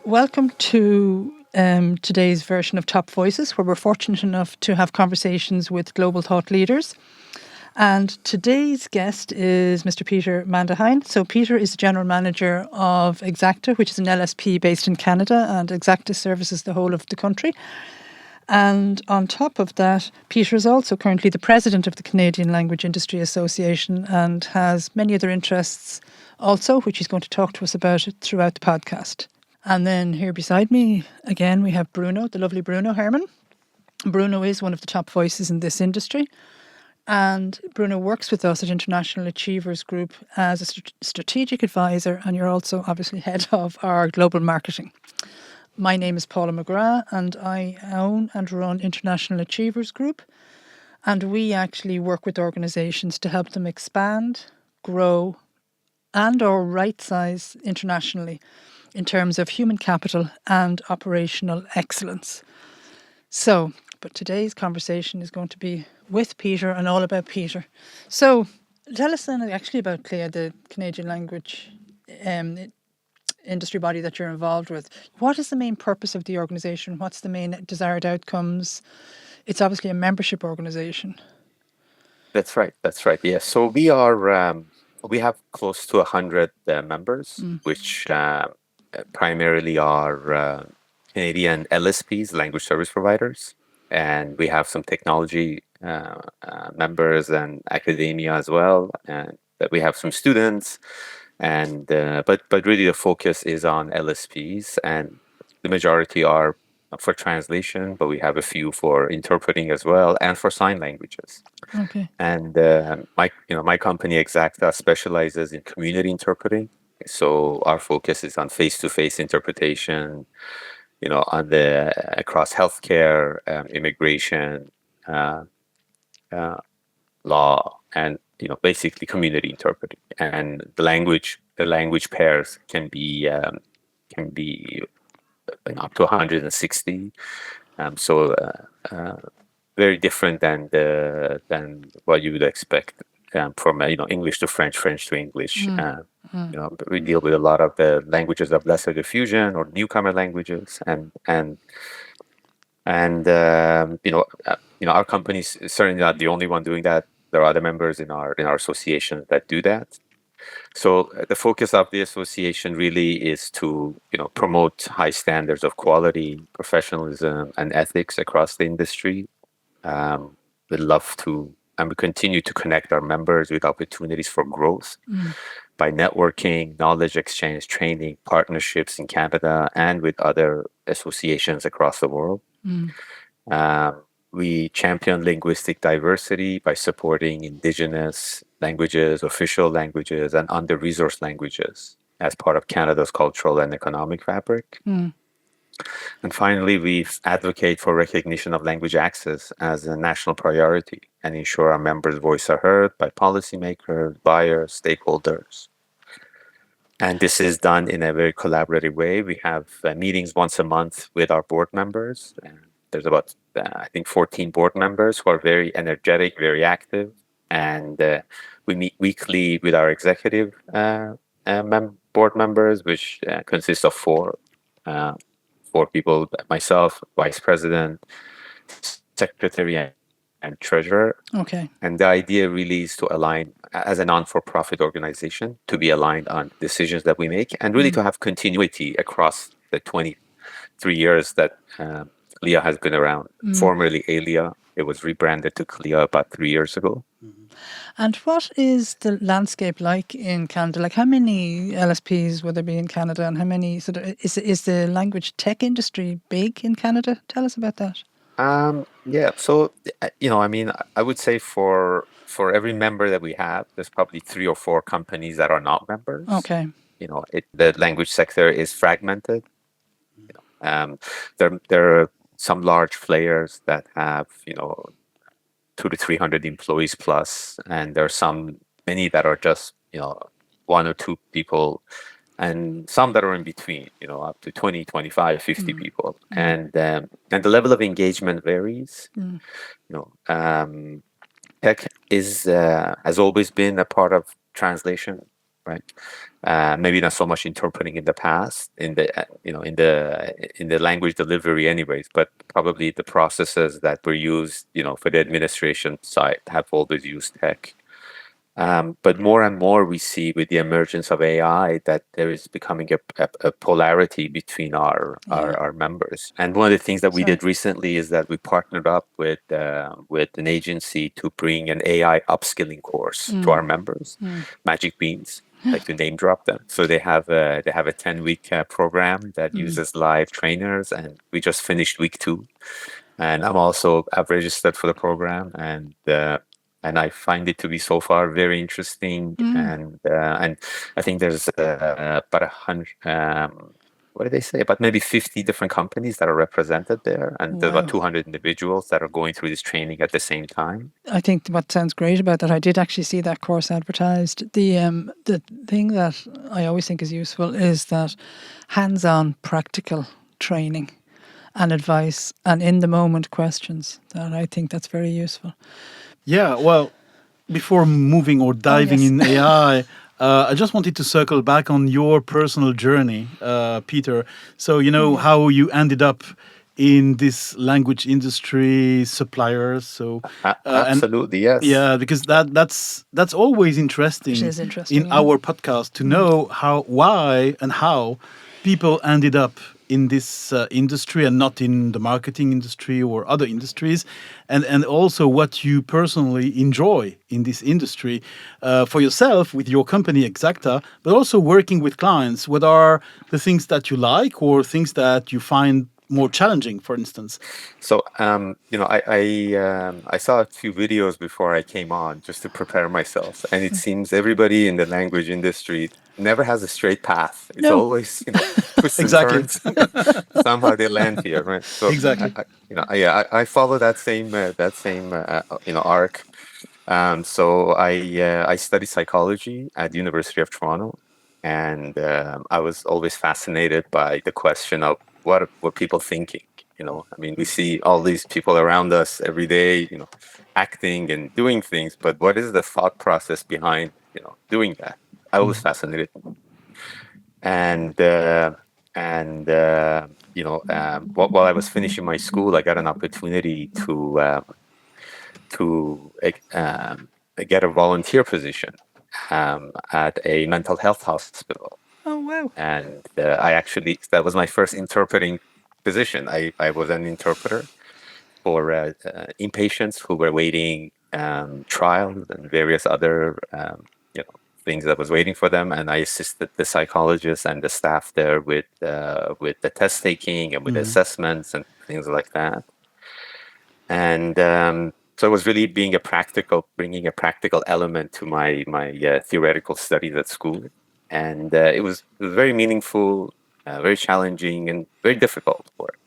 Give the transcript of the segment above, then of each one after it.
Welcome to today's version of Top Voices, where we're fortunate enough to have conversations with global thought leaders. And today's guest is Mr. Peter Madahian. So Peter is the General Manager of Exacta, which is an LSP based in Canada, and Exacta services the whole of the country. And on top of that, Peter is also currently the President of the Canadian Language Industry Association and has many other interests also, which he's going to talk to us about throughout the podcast. And then here beside me, again, we have Bruno, the lovely Bruno Herrmann. Bruno is one of the top voices in this industry. And Bruno works with us at International Achievers Group as a strategic advisor, and you're also obviously head of our global marketing. My name is Paula McGrath, and I own and run International Achievers Group. And we actually work with organisations to help them expand, grow, and or right-size internationally in terms of human capital and operational excellence. So, but today's conversation is going to be with Peter and all about Peter. So, tell us then actually about CLIA, the Canadian language industry body that you're involved with. What is the main purpose of the organisation? What's the main desired outcomes? It's obviously a membership organisation. That's right. Yes. So we are. We have close to 100 members, which primarily are Canadian LSPs, language service providers, and we have some technology members and academia as well, and we have some students, and but really the focus is on LSPs, and the majority are for translation, but we have a few for interpreting as well, and for sign languages. Okay. And my company Exacta specializes in community interpreting. So our focus is on face-to-face interpretation, on the across healthcare, immigration, law, and basically community interpreting. And the language pairs can be up to 160. Very different than what you would expect from English to French, French to English. We deal with a lot of the languages of lesser diffusion or newcomer languages, and our company is certainly not the only one doing that. There are other members in our association that do that. So the focus of the association really is to promote high standards of quality, professionalism, and ethics across the industry. We'd love to, and we continue to connect our members with opportunities for growth by networking, knowledge exchange, training, partnerships in Canada, and with other associations across the world. We champion linguistic diversity by supporting Indigenous languages, official languages, and under-resourced languages as part of Canada's cultural and economic fabric. And finally, we advocate for recognition of language access as a national priority and ensure our members' voices are heard by policymakers, buyers, stakeholders. And this is done in a very collaborative way. We have meetings once a month with our board members. And there's about, I think, 14 board members who are very energetic, very active. And we meet weekly with our executive board members, which consists of four people: myself, vice president, secretary, and treasurer. Okay. And the idea really is to align as a non-for-profit organization, to be aligned on decisions that we make, and really to have continuity across the 23 years that CLIA has been around. Formerly ALIA, it was rebranded to CLIA about 3 years ago. And what is the landscape like in Canada? Like, how many LSPs will there be in Canada, and how many is the language tech industry big in Canada? Tell us about that. Yeah. So, I would say for every member that we have, there's probably 3 or 4 companies that are not members. Okay. The language sector is fragmented. There are some large players that have 200 to 300 employees plus, and there are many that are just 1 or 2 people, and some that are in between, up to 20, 25, 50 people. And the level of engagement varies. Tech has always been a part of translation, right? maybe not so much interpreting in the past, in the in the language delivery, anyways. But probably the processes that were used, for the administration side, have always used tech. But more and more we see with the emergence of AI that there is becoming a polarity between Yeah. our members. And one of the things that we Sorry. did recently is that we partnered up with an agency to bring an AI upskilling course to our members, Magic Beans. Like to name drop them. So they have a 10-week program that uses live trainers, and we just finished week 2. And I've registered for the program, and I find it to be so far very interesting. And I think there's about 100. What did they say? About maybe 50 different companies that are represented there, and there's about Wow. 200 individuals that are going through this training at the same time. I think what sounds great about that, I did actually see that course advertised. The thing that I always think is useful is that hands-on practical training and advice and in the moment questions. That I think that's very useful. Yeah, well, before moving or diving yes. in AI, I just wanted to circle back on your personal journey, Peter. So, how you ended up in this language industry, suppliers. So, and Absolutely, yes. yeah, because that's always It interesting is in interesting, yeah. our podcast to know why and how people ended up in this industry and not in the marketing industry or other industries, and also what you personally enjoy in this industry for yourself with your company Exacta, but also working with clients. What are the things that you like or things that you find more challenging, for instance? So, I saw a few videos before I came on just to prepare myself, and it seems everybody in the language industry never has a straight path. It's No. always, twists and Exactly. turns. Somehow they land here, right? So, Exactly. I follow that same arc. So I studied psychology at the University of Toronto, and I was always fascinated by the question of what people thinking. I mean, we see all these people around us every day, acting and doing things, but what is the thought process behind, doing that? I was fascinated, and while I was finishing my school, I got an opportunity to get a volunteer position at a mental health hospital. Oh wow. And that was my first interpreting position. I was an interpreter for inpatients who were waiting trials and various other things that was waiting for them, and I assisted the psychologists and the staff there with the test taking and with assessments and things like that. And so it was really bringing a practical element to my theoretical studies at school, and it was very meaningful, very challenging, and very difficult work.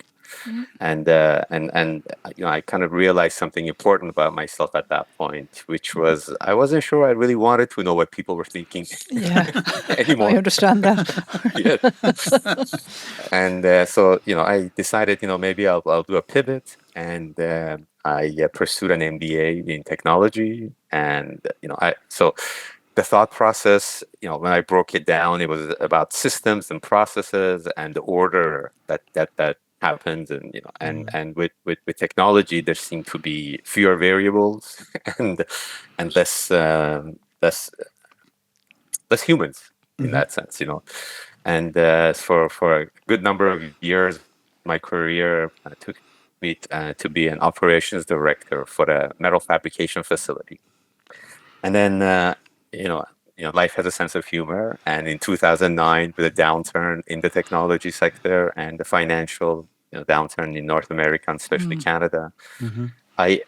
And I kind of realized something important about myself at that point, which was I wasn't sure I really wanted to know what people were thinking Yeah. I anymore. understand that. Yeah. And so, I decided, maybe I'll do a pivot, and I pursued an MBA in technology. And so the thought process, when I broke it down, it was about systems and processes and the order that happens. And and with technology, there seemed to be fewer variables and less humans in that sense. And for a good number of years, my career took me to be an operations director for a metal fabrication facility. And then, life has a sense of humor. And in 2009, with a downturn in the technology sector and the financial downturn in North America, and especially Canada, I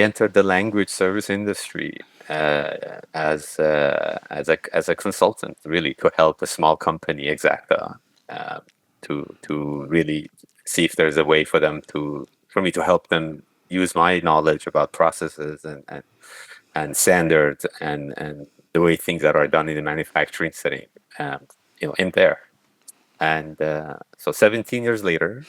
entered the language service industry as a consultant, really, to help a small company, Exacta, uh, to really see if there's a way for me to help them use my knowledge about processes and standards and the way things that are done in the manufacturing setting, in there. And so 17 years later,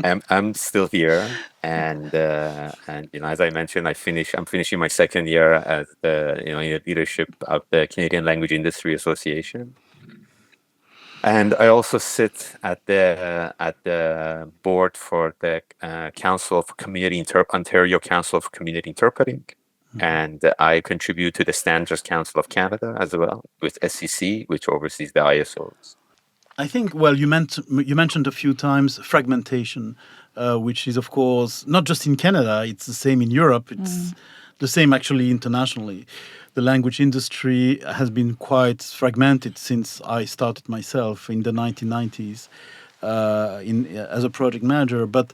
I'm still here, and as I mentioned, I'm finishing my second year as the in the leadership of the Canadian Language Industry Association, and I also sit at the board for the Council of Ontario Council of Community Interpreting, and I contribute to the Standards Council of Canada as well with SEC, which oversees the ISOs. I think, well, you mentioned a few times fragmentation, which is, of course, not just in Canada, it's the same in Europe, it's the same actually internationally. The language industry has been quite fragmented since I started myself in the 1990s as a project manager. But,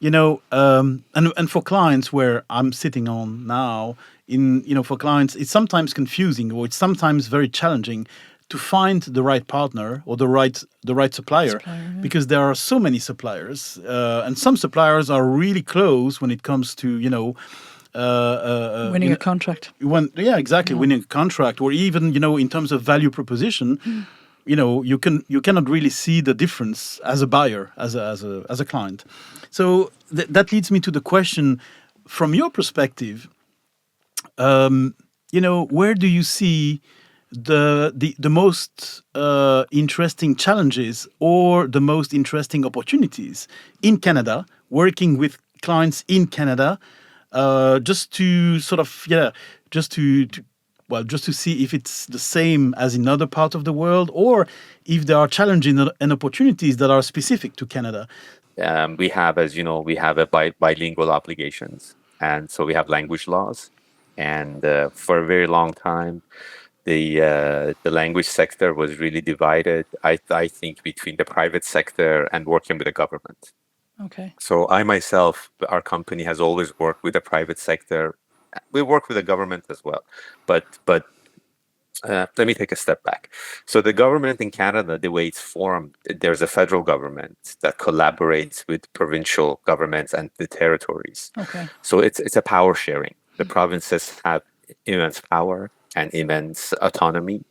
and for clients where I'm sitting on now, for clients, it's sometimes confusing or it's sometimes very challenging to find the right partner or the right supplier, because there are so many suppliers, and some suppliers are really close when it comes to winning a contract. Winning a contract, or even in terms of value proposition. You cannot really see the difference as a buyer, as a client. So that leads me to the question, from your perspective, where do you see the most interesting challenges or the most interesting opportunities in Canada, working with clients in Canada, just to sort of just to see if it's the same as in other parts of the world, or if there are challenges and opportunities that are specific to Canada. We have, as you know, we have a bilingual obligations, and so we have language laws, and for a very long time, the language sector was really divided. I think between the private sector and working with the government. Okay. So I myself, our company has always worked with the private sector. We work with the government as well, but let me take a step back. So the government in Canada, the way it's formed, there's a federal government that collaborates with provincial governments and the territories. Okay. So it's a power sharing. The provinces have immense power and immense autonomy.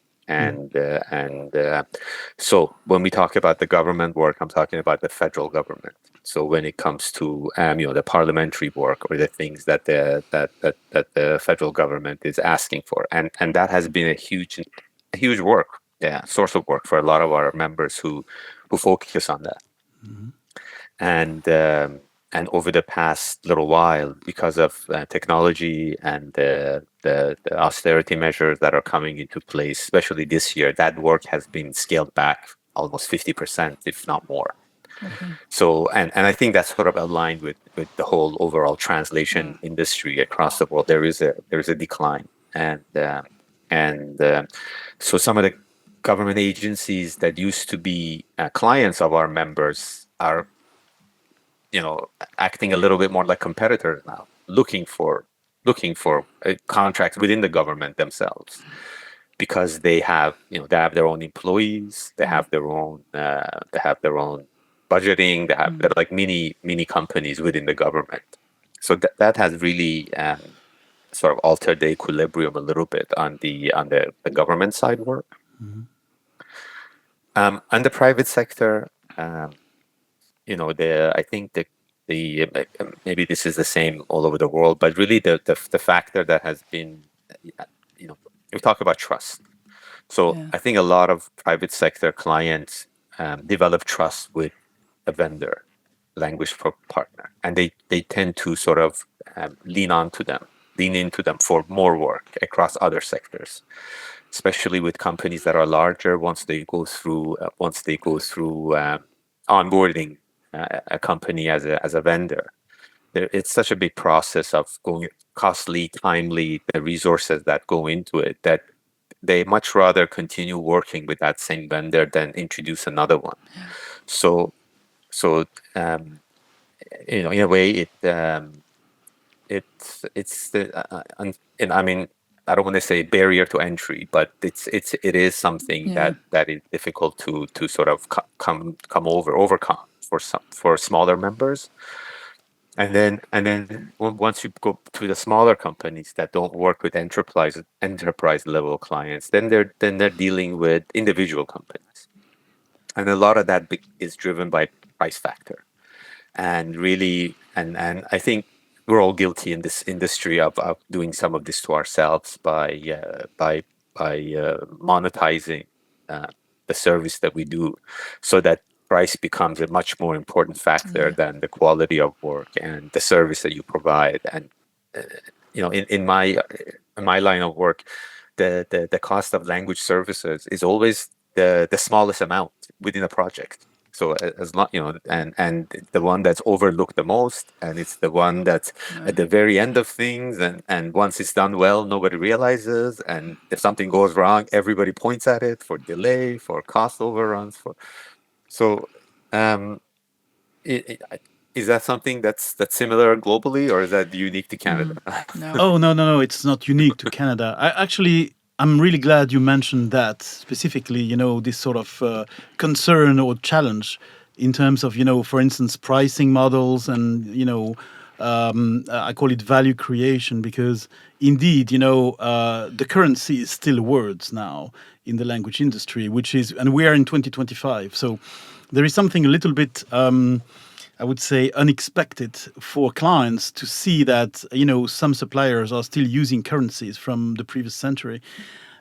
So when we talk about the government work, I'm talking about the federal government. So when it comes to the parliamentary work or the things that the federal government is asking for, and that has been a huge work, source of work for a lot of our members who focus on that. And over the past little while, because of technology and the austerity measures that are coming into place, especially this year, that work has been scaled back almost 50%, if not more. Okay. So, and I think that's sort of aligned with the whole overall translation industry across the world. There is a decline, and so some of the government agencies that used to be clients of our members are acting a little bit more like competitors now, looking for contracts within the government themselves, because they have their own employees, they have their own budgeting, they're like mini companies within the government. So that has really sort of altered the equilibrium a little bit on the government side work. On the private sector, I think the maybe this is the same all over the world, but really the factor that has been, we talk about trust. So I think a lot of private sector clients develop trust with a vendor, language partner, and they tend to sort of lean into them for more work across other sectors, especially with companies that are larger. Once they go through onboarding a company as a vendor, it's such a big process of going costly, timely, the resources that go into it, that they much rather continue working with that same vendor than introduce another one. So in a way, it's and I mean, I don't want to say barrier to entry, but it is something that is difficult to sort of overcome for smaller members. And then once you go to the smaller companies that don't work with enterprise level clients, then they're dealing with individual companies, and a lot of that is driven by price factor. And really, and I think we're all guilty in this industry of doing some of this to ourselves by monetizing uh, the service that we do, so that price becomes a much more important factor than the quality of work and the service that you provide. And in my line of work, the cost of language services is always the smallest amount within a project. So as long, and the one that's overlooked the most, and it's the one that's at the very end of things, and once it's done well, nobody realizes, and if something goes wrong, everybody points at it for delay, for cost overruns, for so. Um, is that something that's similar globally, or is that unique to Canada? No. Oh, no, it's not unique to Canada. I'm really glad you mentioned that specifically, this sort of concern or challenge in terms of, for instance, pricing models and, I call it value creation because indeed, the currency is still words now in the language industry, and we are in 2025. So there is something a little bit, I would say, unexpected for clients to see that, some suppliers are still using currencies from the previous century.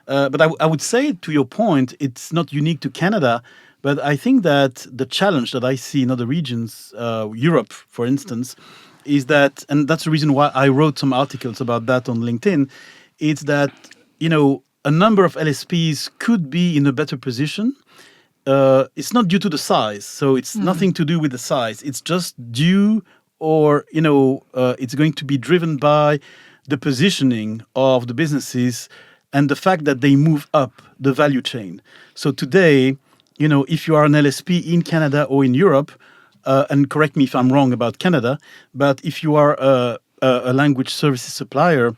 But I would say, to your point, it's not unique to Canada. But I think that the challenge that I see in other regions, Europe, for instance, is that, and that's the reason why I wrote some articles about that on LinkedIn, it's that, a number of LSPs could be in a better position. It's not due to the size, so it's nothing to do with the size. It's just due, or it's going to be driven by the positioning of the businesses and the fact that they move up the value chain. So today, if you are an LSP in Canada or in Europe, and correct me if I'm wrong about Canada, but if you are a language services supplier,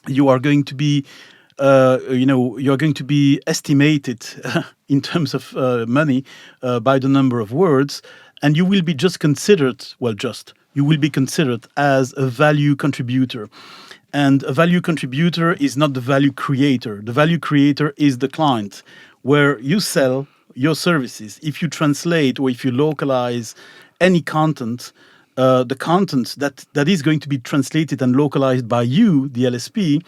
you are going to be you're going to be estimated in terms of money by the number of words, and you will be you will be considered as a value contributor. And a value contributor is not the value creator. The value creator is the client, where you sell your services. If you translate or if you localize any content, the content that is going to be translated and localized by you, the LSP,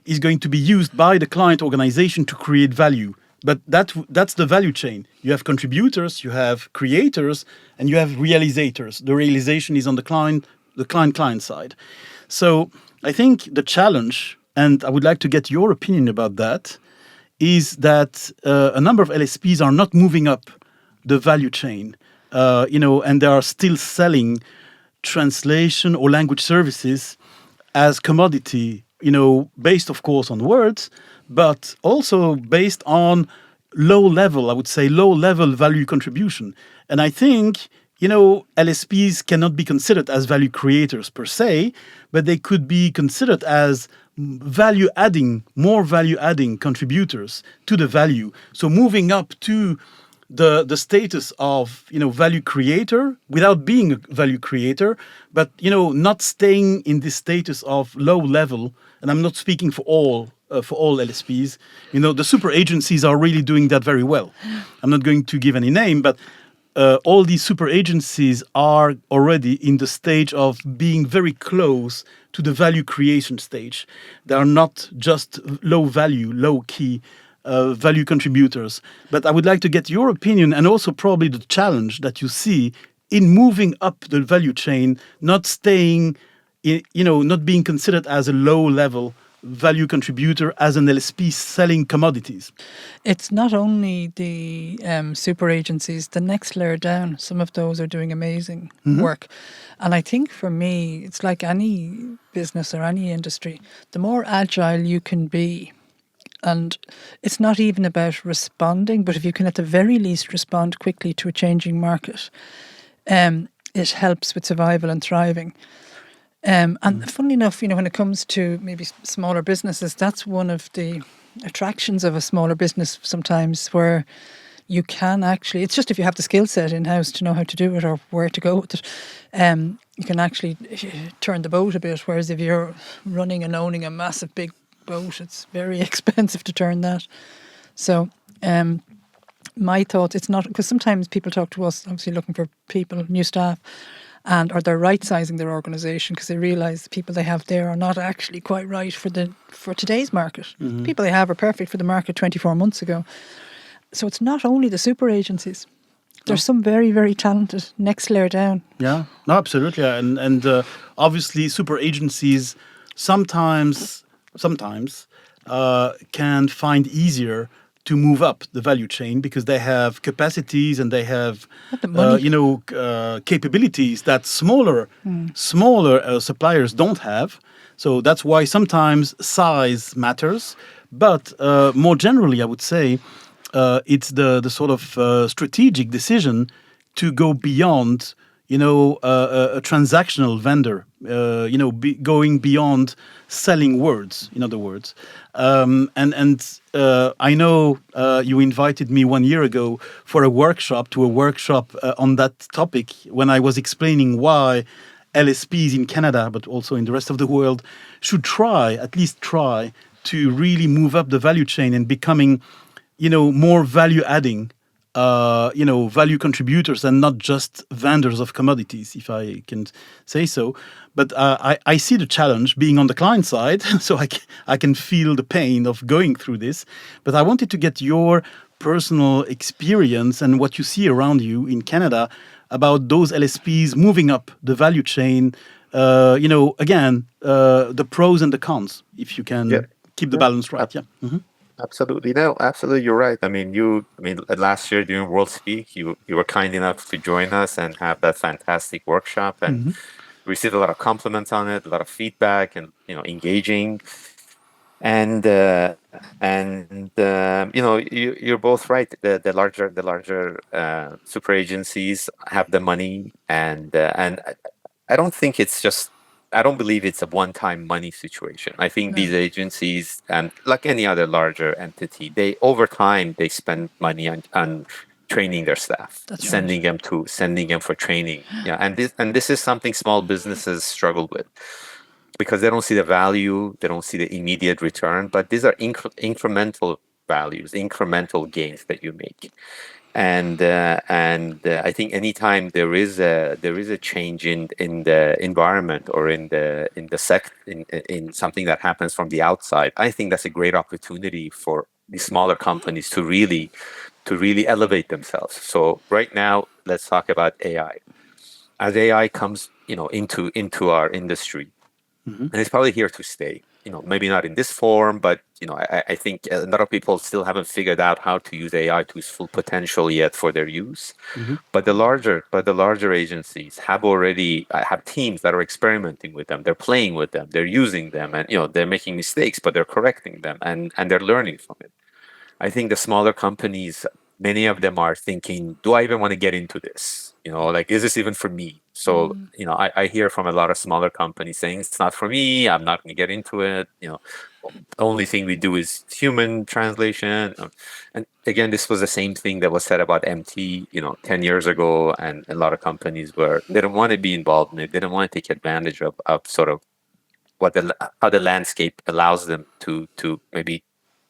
is going to be used by the client organization to create value. But that's the value chain. You have contributors, you have creators, and you have realizators. The realization is on the client side. So I think the challenge, and I would like to get your opinion about that, is that a number of LSPs are not moving up the value chain, and they are still selling translation or language services as commodity, based, of course, on words, but also based on low level value contribution. And I think, LSPs cannot be considered as value creators per se, but they could be considered as more value adding contributors to the value. So moving up to the status of value creator without being a value creator, but not staying in this status of low level. And I'm not speaking for all LSPs. The super agencies are really doing that very well. I'm not going to give any name, but all these super agencies are already in the stage of being very close to the value creation stage. They are not just low value, low key value contributors. But I would like to get your opinion, and also probably the challenge that you see in moving up the value chain, not staying, not being considered as a low level value contributor as an LSP selling commodities. It's not only the super agencies, the next layer down, some of those are doing amazing work. And I think for me, it's like any business or any industry, the more agile you can be, and it's not even about responding, but if you can at the very least respond quickly to a changing market, it helps with survival and thriving. And funnily enough, when it comes to maybe smaller businesses, that's one of the attractions of a smaller business sometimes, where you can actually, it's just if you have the skill set in-house to know how to do it or where to go with it, you can actually turn the boat a bit. Whereas if you're running and owning a massive big boat, it's very expensive to turn that. So my thoughts, it's not, because sometimes people talk to us, obviously looking for people, new staff, and or they're right sizing their organisation because they realise the people they have there are not actually quite right for today's market. The people they have are perfect for the market 24 months ago. So it's not only the super agencies. There's some very, very talented next layer down. Yeah, no, absolutely, and obviously, super agencies sometimes can find easier to move up the value chain because they have capacities and they have Not the money. capabilities that smaller suppliers don't have. So that's why sometimes size matters. But more generally, I would say it's the sort of strategic decision to go beyond, a transactional vendor, going beyond selling words, in other words. And I know you invited me 1 year ago for a workshop on that topic when I was explaining why LSPs in Canada, but also in the rest of the world, should at least try to really move up the value chain and becoming, more value adding, value contributors and not just vendors of commodities, if I can say so. But I see the challenge being on the client side, so I can feel the pain of going through this. But I wanted to get your personal experience and what you see around you in Canada about those LSPs moving up the value chain. Again, the pros and the cons, if you can Yeah. keep the Yeah. balance right. Yeah. Mm-hmm. Absolutely. No, absolutely. You're right. Last year during World Speak, you were kind enough to join us and have that fantastic workshop, and Mm-hmm. received a lot of compliments on it, a lot of feedback, and engaging. And you're both right. The larger super agencies have the money, and I don't think it's just. I don't believe it's a one-time money situation. I think No, these agencies, and like any other larger entity, they over time they spend money on training their staff, that's right. sending them for training. Yeah, and this is something small businesses struggle with because they don't see the value, they don't see the immediate return, but these are incremental values, incremental gains that you make. And I think anytime there is a change in the environment or in something that happens from the outside, I think that's a great opportunity for the smaller companies to really elevate themselves. So right now, let's talk about AI. As AI comes, into our industry, Mm-hmm. and it's probably here to stay. Maybe not in this form, but I think a lot of people still haven't figured out how to use AI to its full potential yet for their use. Mm-hmm. But the larger agencies have teams that are experimenting with them. They're playing with them. They're using them, and they're making mistakes, but they're correcting them, and they're learning from it. I think the smaller companies, many of them are thinking, do I even want to get into this? Like, is this even for me? So, I hear from a lot of smaller companies saying, it's not for me. I'm not going to get into it. The only thing we do is human translation. And again, this was the same thing that was said about MT, 10 years ago. And a lot of companies they didn't want to be involved in it. They didn't want to take advantage of sort of how the landscape allows them to maybe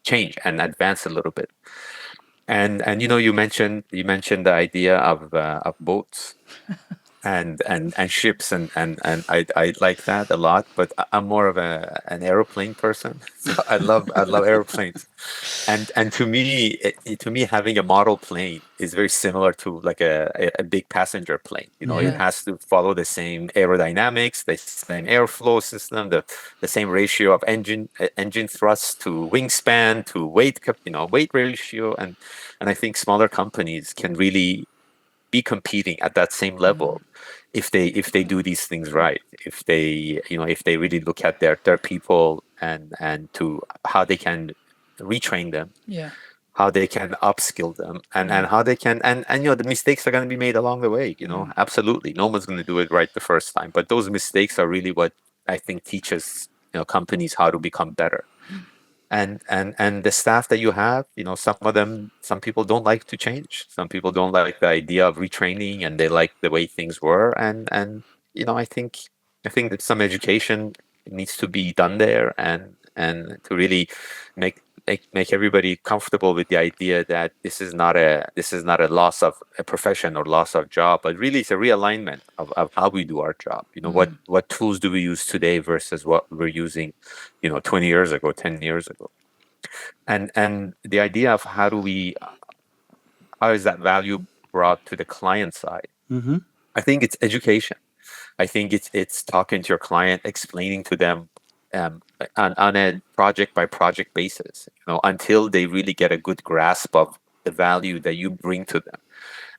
change and advance a little bit. And you mentioned the idea of boats and ships, and I like that a lot, but I'm more of an aeroplane person. So I love airplanes. And to me, having a model plane is very similar to like a big passenger plane. It Yeah. has to follow the same aerodynamics, the same airflow system, the same ratio of engine thrust to wingspan to weight ratio, and I think smaller companies can really be competing at that same level if they do these things right. If they really look at their people and to how they can retrain them, Yeah. how they can upskill them, and how they can and the mistakes are going to be made along the way. Absolutely, no one's going to do it right the first time, but those mistakes are really what I think teaches companies how to become better. And the staff that you have, some people don't like to change. Some people don't like the idea of retraining, and they like the way things were. And I think that some education needs to be done there, and to really make make everybody comfortable with the idea that this is not a loss of a profession or loss of job, but really it's a realignment of how we do our job. What tools do we use today versus what we're using 20 years ago, 10 years ago. And the idea of how is that value brought to the client side? I think it's education. I think it's talking to your client, explaining to them on a project by project basis, until they really get a good grasp of the value that you bring to them.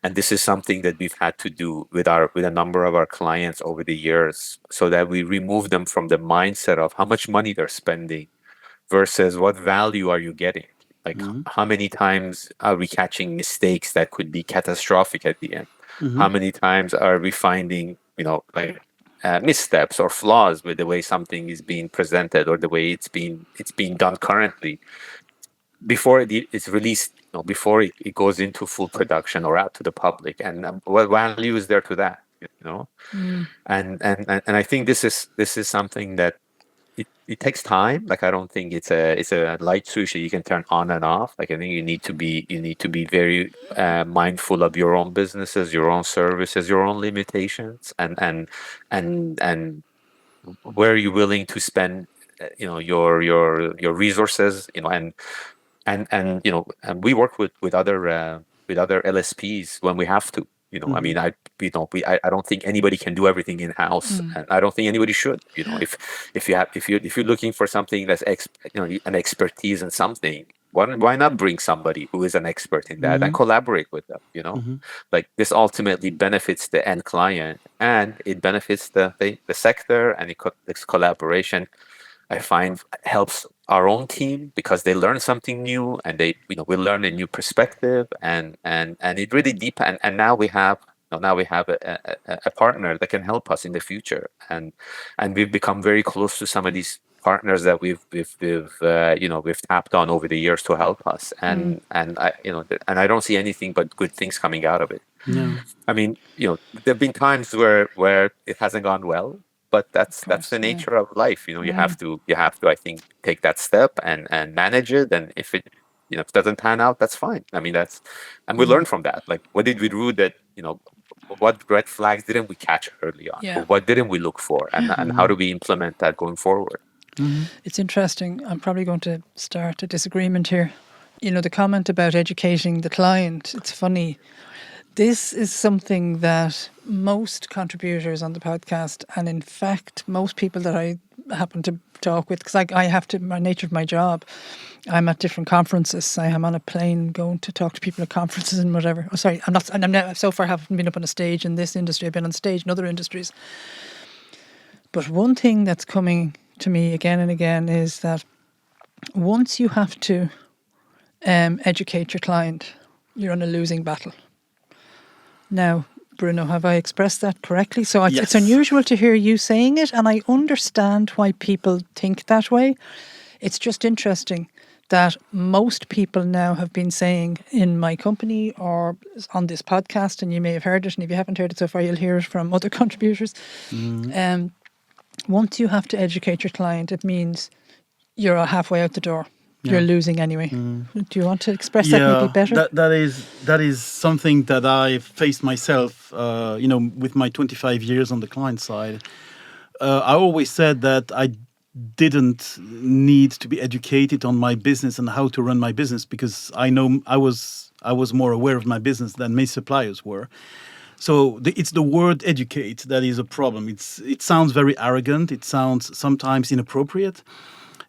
And this is something that we've had to do with a number of our clients over the years, so that we remove them from the mindset of how much money they're spending versus what value are you getting. Like, how many times are we catching mistakes that could be catastrophic at the end? How many times are we finding, like, missteps or flaws with the way something is being presented or the way it's being done currently before it's released, before it goes into full production or out to the public, and what value is there to that, and I think this is something that it takes time. Like, I don't think it's a light switch that you can turn on and off. Like, I think you need to be very mindful of your own businesses, your own services, your own limitations, and where you're willing to spend your resources, and we work with other LSPs when we have to. I mean, I don't think anybody can do everything in house, and I don't think anybody should. If you're looking for something that's an expertise in something, why not bring somebody who is an expert in that and collaborate with them? Like, this ultimately benefits the end client, and it benefits the sector, and this collaboration, I find, helps our own team because they learn something new, and we learn a new perspective, and it really deep. And now we have a partner that can help us in the future, and we've become very close to some of these partners that we've tapped on over the years to help us, and I don't see anything but good things coming out of it. Yeah. I mean, there've been times where it hasn't gone well, but that's course, the yeah. nature of life. You have to, I think, take that step and manage it. And if it doesn't pan out, that's fine. I mean, and we learn from that. Like, what did we do that, what red flags didn't we catch early on? Yeah. Or what didn't we look for? And how do we implement that going forward? It's interesting. I'm probably going to start a disagreement here. The comment about educating the client, it's funny. This is something that most contributors on the podcast, and in fact, most people that I happen to talk with, because I have to, my nature of my job, I'm at different conferences. I am on a plane going to talk to people at conferences and whatever. Oh, sorry, I'm not. And I'm now, so far haven't been up on a stage in this industry. I've been on stage in other industries. But one thing that's coming to me again and again is that once you have to educate your client, you're on a losing battle. Now, Bruno, have I expressed that correctly? So Yes. It's unusual to hear you saying it, and I understand why people think that way. It's just interesting that most people now have been saying in my company or on this podcast, and you may have heard it, and if you haven't heard it so far, you'll hear it from other contributors. Once you have to educate your client, it means you're halfway out the door. You're losing anyway. Do you want to express that maybe better? That is something that I faced myself, with my 25 years on the client side. I always said that I didn't need to be educated on my business and how to run my business, because I know I was more aware of my business than my suppliers were. So it's the word educate that is a problem. It sounds very arrogant. It sounds sometimes inappropriate.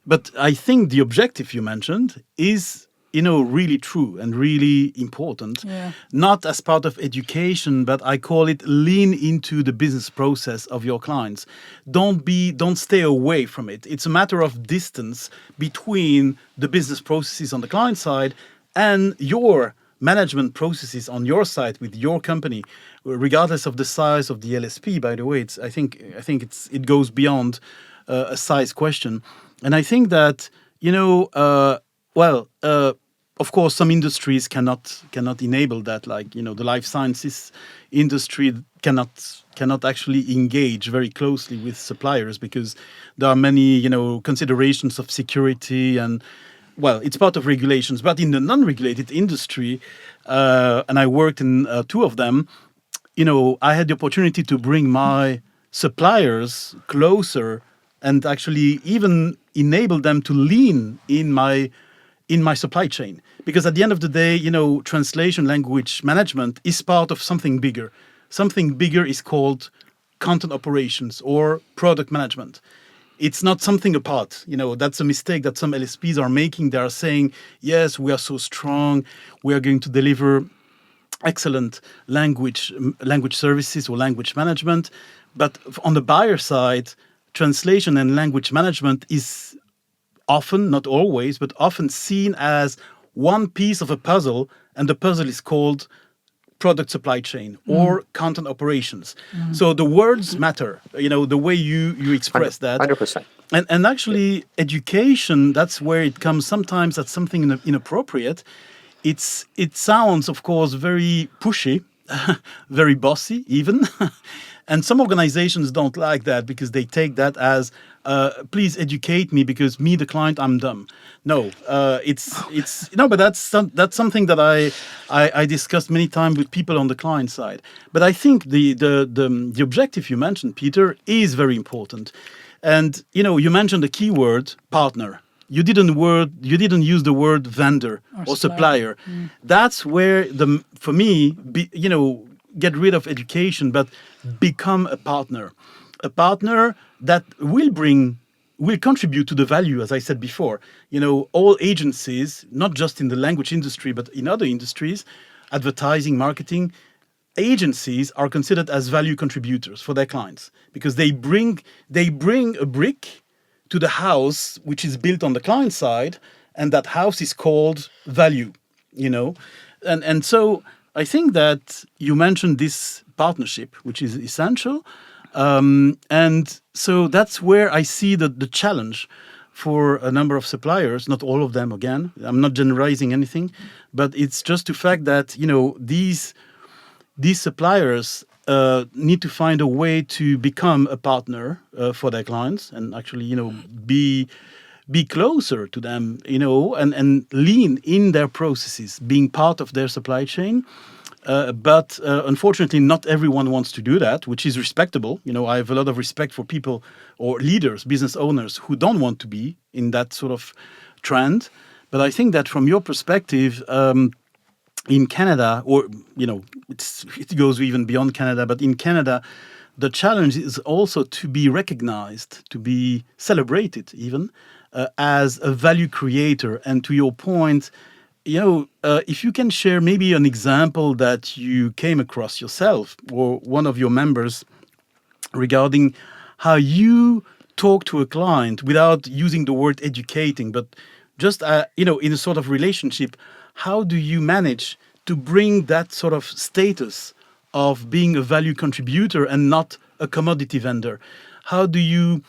But I think the objective you mentioned is, really true and really important. Yeah. Not as part of education, but I call it lean into the business process of your clients. Don't stay away from it. It's a matter of distance between the business processes on the client side and your management processes on your side with your company, regardless of the size of the LSP. By the way, I think it goes beyond a size question. And I think that, of course, some industries cannot enable that. Like, the life sciences industry cannot actually engage very closely with suppliers because there are many, considerations of security and well, it's part of regulations, but in the non-regulated industry, and I worked in two of them, I had the opportunity to bring my suppliers closer and actually even enable them to lean in my supply chain. Because at the end of the day, translation language management is part of something bigger. Something bigger is called content operations or product management. It's not something apart. That's a mistake that some LSPs are making. They are saying, yes, we are so strong. We are going to deliver excellent language services or language management. But on the buyer side, translation and language management is often, not always, but often seen as one piece of a puzzle, and the puzzle is called product supply chain or content operations. So the words matter, the way you express that. 100%. And actually, education, that's where it comes. Sometimes that's something inappropriate. It sounds, of course, very pushy, very bossy even. And some organizations don't like that because they take that as, please educate me because me, the client, I'm dumb. No, but that's something that I discussed many times with people on the client side. But I think the objective you mentioned, Peter, is very important. And you mentioned the keyword partner. You didn't use the word vendor or supplier. That's where for me, get rid of education, but become a partner that will contribute to the value, as I said before. All agencies, not just in the language industry, but in other industries, advertising, marketing, agencies are considered as value contributors for their clients because they bring a brick to the house which is built on the client side, and that house is called value. And so I think that you mentioned this partnership, which is essential. And so that's where I see the challenge for a number of suppliers, not all of them, again. I'm not generalizing anything, but it's just the fact that, these suppliers need to find a way to become a partner for their clients and actually, be closer to them, and lean in their processes, being part of their supply chain. But unfortunately, not everyone wants to do that, which is respectable. I have a lot of respect for people or leaders, business owners who don't want to be in that sort of trend. But I think that from your perspective, in Canada, or, it goes even beyond Canada, but in Canada, the challenge is also to be recognized, to be celebrated even as a value creator. And to your point, if you can share maybe an example that you came across yourself or one of your members regarding how you talk to a client without using the word educating, but just, in a sort of relationship, how do you manage to bring that sort of status of being a value contributor and not a commodity vendor? How do you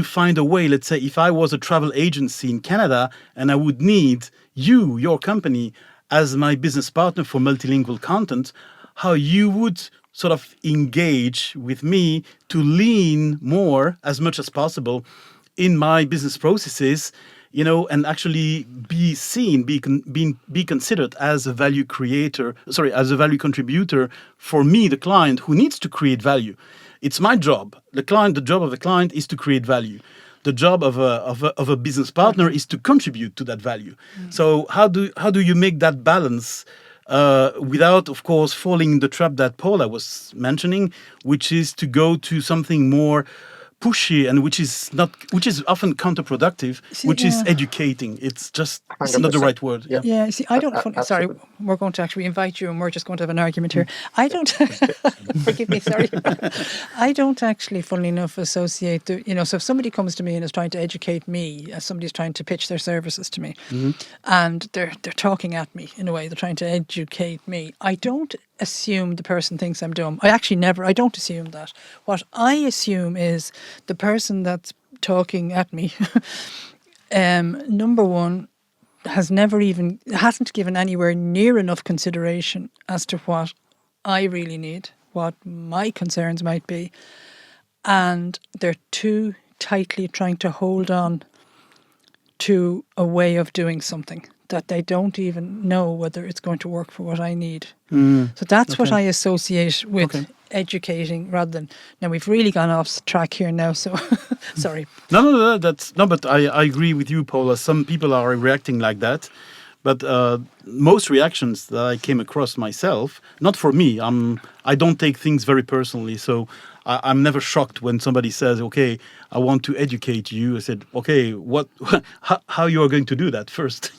find a way? Let's say if I was a travel agency in Canada and I would need your company, as my business partner for multilingual content, how you would sort of engage with me to lean more as much as possible in my business processes, and actually be seen, be considered as a value creator, as a value contributor for me, the client who needs to create value. It's my job. The job of the client is to create value. The job of a business partner is to contribute to that value. So how do you make that balance without, of course, falling in the trap that Paula was mentioning, which is to go to something more pushy and which is often counterproductive, which is educating. It's just it's not the right word. Yeah. See, I don't. Sorry, we're going to actually invite you, and we're just going to have an argument here. I don't. Forgive me. Sorry. I don't actually, funnily enough, associate So if somebody comes to me and is trying to educate me, as somebody's trying to pitch their services to me, and they're talking at me in a way, they're trying to educate me, I don't assume the person thinks I'm dumb. I don't assume that. What I assume is the person that's talking at me, number one, hasn't given anywhere near enough consideration as to what I really need, what my concerns might be. And they're too tightly trying to hold on to a way of doing something that they don't even know whether it's going to work for what I need. So that's what Okay. I associate with Okay. educating rather than. Now we've really gone off track here now, so sorry. No, that's no, but I agree with you, Paula. Some people are reacting like that, but most reactions that I came across myself, not for me. I don't take things very personally, so I'm never shocked when somebody says, "Okay, I want to educate you." I said, "Okay, what? How you are going to do that first?"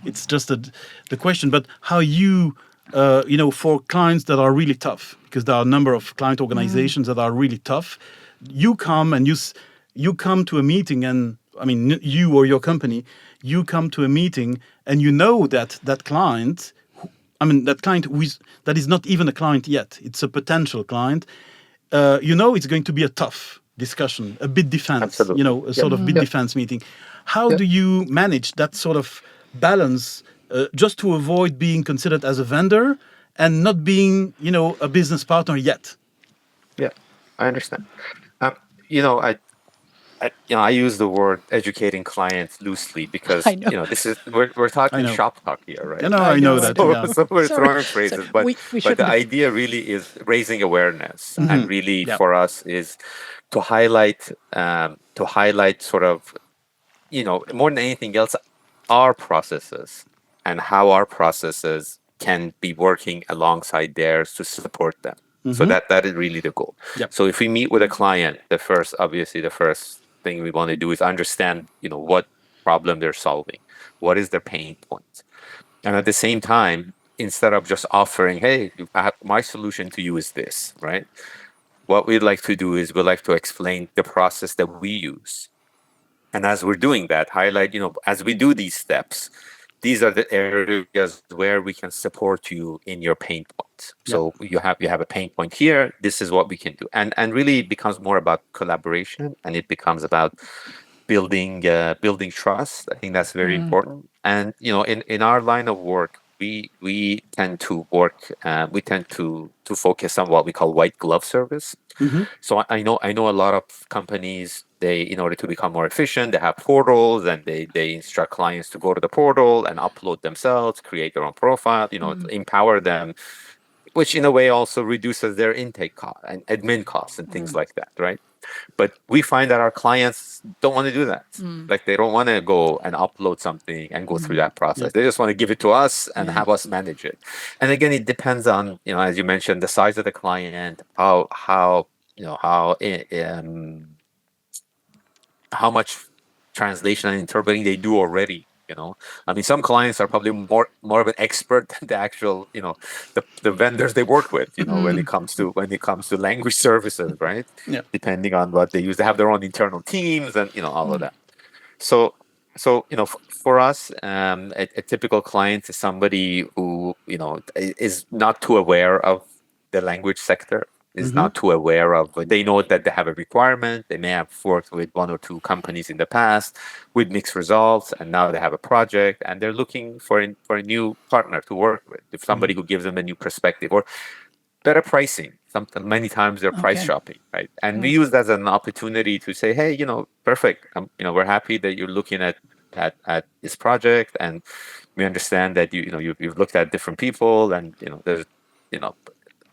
It's just the question. But how you for clients that are really tough, because there are a number of client organizations that are really tough. You come and you come to a meeting, and I mean, you or your company, you come to a meeting, and you know that client, that client that is not even a client yet. It's a potential client. It's going to be a tough discussion, a bid defense. Absolutely. A Yep. sort of bid Yep. defense meeting. How Yep. do you manage that sort of balance, just to avoid being considered as a vendor and not being, a business partner yet? Yeah. I understand. Um, you know, I use the word educating clients loosely I because know. this is we're I talking know. shop talk here, right? I I know know. I that. know. So, Yeah. so we're Sorry. throwing So phrases, we but the shouldn't have. idea really is raising awareness, and really Yeah. for us is to highlight sort of more than anything else our processes and how our processes can be working alongside theirs to support them. So that is really the goal. Yep. So if we meet with a client, the first thing we want to do is understand, what problem they're solving, what is their pain point, and at the same time, instead of just offering, "Hey, my solution to you is this," right? What we'd like to do is we'd like to explain the process that we use, and as we're doing that, highlight, as we do these steps, these are the areas where we can support you in your pain points. Yep. So you have a pain point here. This is what we can do, and really it becomes more about collaboration, and it becomes about building trust. I think that's very important. And in our line of work, we tend to work. We tend to focus on what we call white glove service. So I know a lot of companies, they, in order to become more efficient, they have portals, and they instruct clients to go to the portal and upload themselves, create their own profile, empower them, which in a way also reduces their intake cost and admin costs and things like that, right? But we find that our clients don't want to do that. Like, they don't want to go and upload something and go through that process. Yep. They just want to give it to us and Yeah. have us manage it. And again, it depends on, as you mentioned, the size of the client, how much translation and interpreting they do already. I mean, some clients are probably more of an expert than the actual, the vendors they work with, when it comes to language services, right? Yeah. Depending on what they use, they have their own internal teams and all of that. So for us, a typical client is somebody who is not too aware of the language sector, is not too aware of. They know that they have a requirement. They may have worked with one or two companies in the past with mixed results, and now they have a project, and they're looking for a new partner to work with, if somebody who gives them a new perspective or better pricing. Many times they're price Okay. shopping, right? And we use that as an opportunity to say, "Hey, perfect. We're happy that you're looking at this project, and we understand that you've looked at different people, and there's you know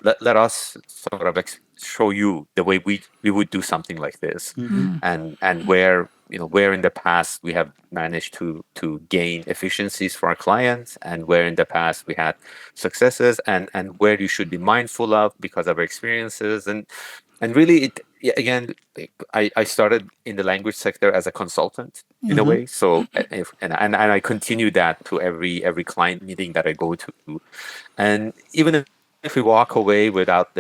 let us sort of show you the way we would do something like this, and where in the past we have managed to gain efficiencies for our clients, and where in the past we had successes, and where you should be mindful of because of our experiences." And really, again, I started in the language sector as a consultant in a way. So and I continue that to every client meeting that I go to. And even if we walk away without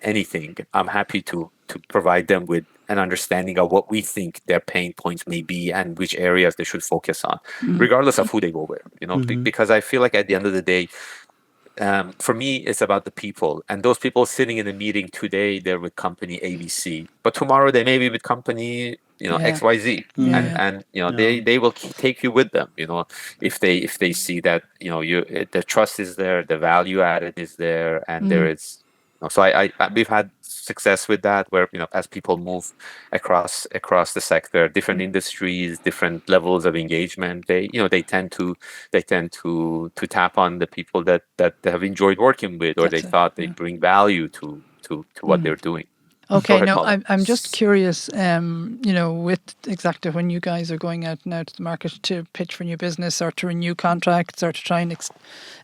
anything, I'm happy to provide them with an understanding of what we think their pain points may be and which areas they should focus on, regardless of who they go with. Because I feel like at the end of the day, for me, it's about the people, and those people sitting in a meeting today, they're with company ABC, but tomorrow they may be with company Yeah. XYZ, and Yeah. they will take you with them, if they see that the trust is there, the value added is there, and there is. So we've had success with that, where as people move across the sector, different industries, different levels of engagement, they tend to tap on the people that they have enjoyed working with, or they That's it. thought they bring value to what they're doing. Go Okay, ahead, no, Paula. I'm just curious, with Exacta, when you guys are going out now to the market to pitch for new business or to renew contracts or to try and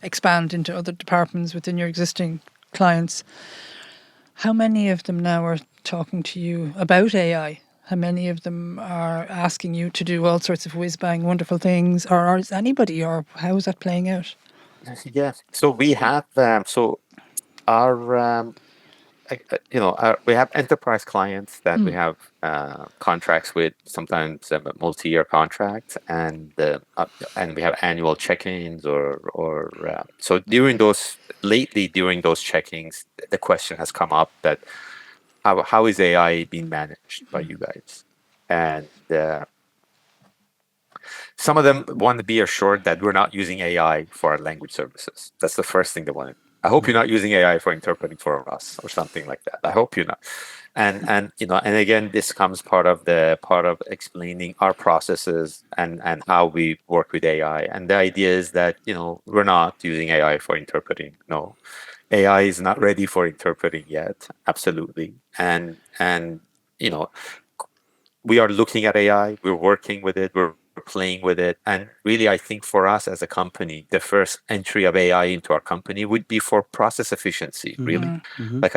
expand into other departments within your existing clients, how many of them now are talking to you about AI? How many of them are asking you to do all sorts of whiz-bang wonderful things, or is anybody, or how is that playing out? Yeah. So we have our we have enterprise clients that we have contracts with, sometimes multi-year contracts, and we have annual check-ins so during those check-ins, the question has come up that how is AI being managed by you guys? And some of them want to be assured that we're not using AI for our language services. That's the first thing they want. I hope you're not using AI for interpreting for us or something like that. I hope you're not. And again, this comes part of explaining our processes and how we work with AI. And the idea is that we're not using AI for interpreting. No, AI is not ready for interpreting yet. Absolutely. And you know we are looking at AI, we're working with it, we're playing with it. And really, I think for us as a company, the first entry of AI into our company would be for process efficiency, really. Mm-hmm. Like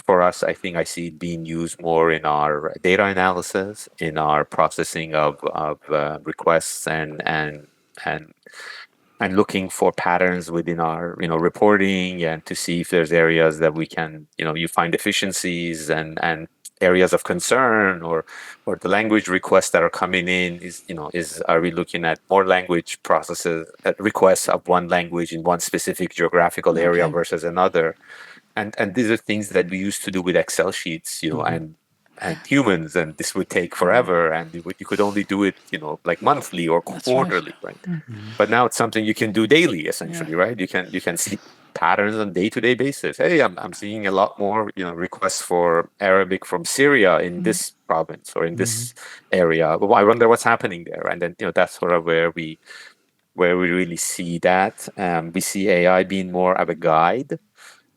for us, I think I see it being used more in our data analysis, in our processing of requests and and looking for patterns within our reporting, and to see if there's areas that we can you find efficiencies and areas of concern, or the language requests that are coming in is are we looking at more language processes requests of one language in one specific geographical area Okay. versus another. And these are things that we used to do with Excel sheets, and humans, and this would take forever, and you could only do it like monthly or That's right. quarterly, right? But now it's something you can do daily, essentially, Yeah. right? You can see patterns on day-to-day basis. Hey, I'm seeing a lot more requests for Arabic from Syria in this province or in this area. Well, I wonder what's happening there. And then that's sort of where we really see that. We see AI being more of a guide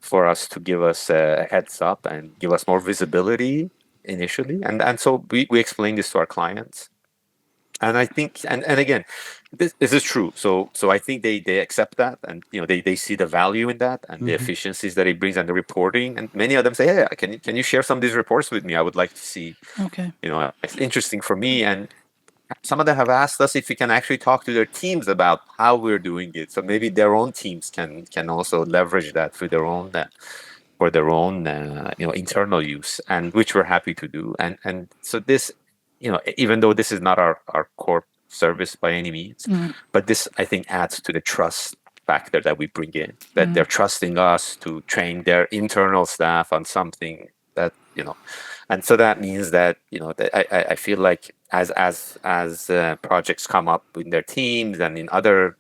for us, to give us a heads up and give us more visibility initially. And so we explain this to our clients. And I think, and again, this is true. So I think they accept that, and they see the value in that, and the efficiencies that it brings, and the reporting. And many of them say, "Hey, can you share some of these reports with me? I would like to see. Okay. It's interesting for me." And some of them have asked us if we can actually talk to their teams about how we're doing it, so maybe their own teams can also leverage that for their own internal use, and which we're happy to do. And so this, even though this is not our core service by any means, but this, I think, adds to the trust factor that we bring in, that they're trusting us to train their internal staff on something that and so that means that that I feel like as projects come up in their teams and in other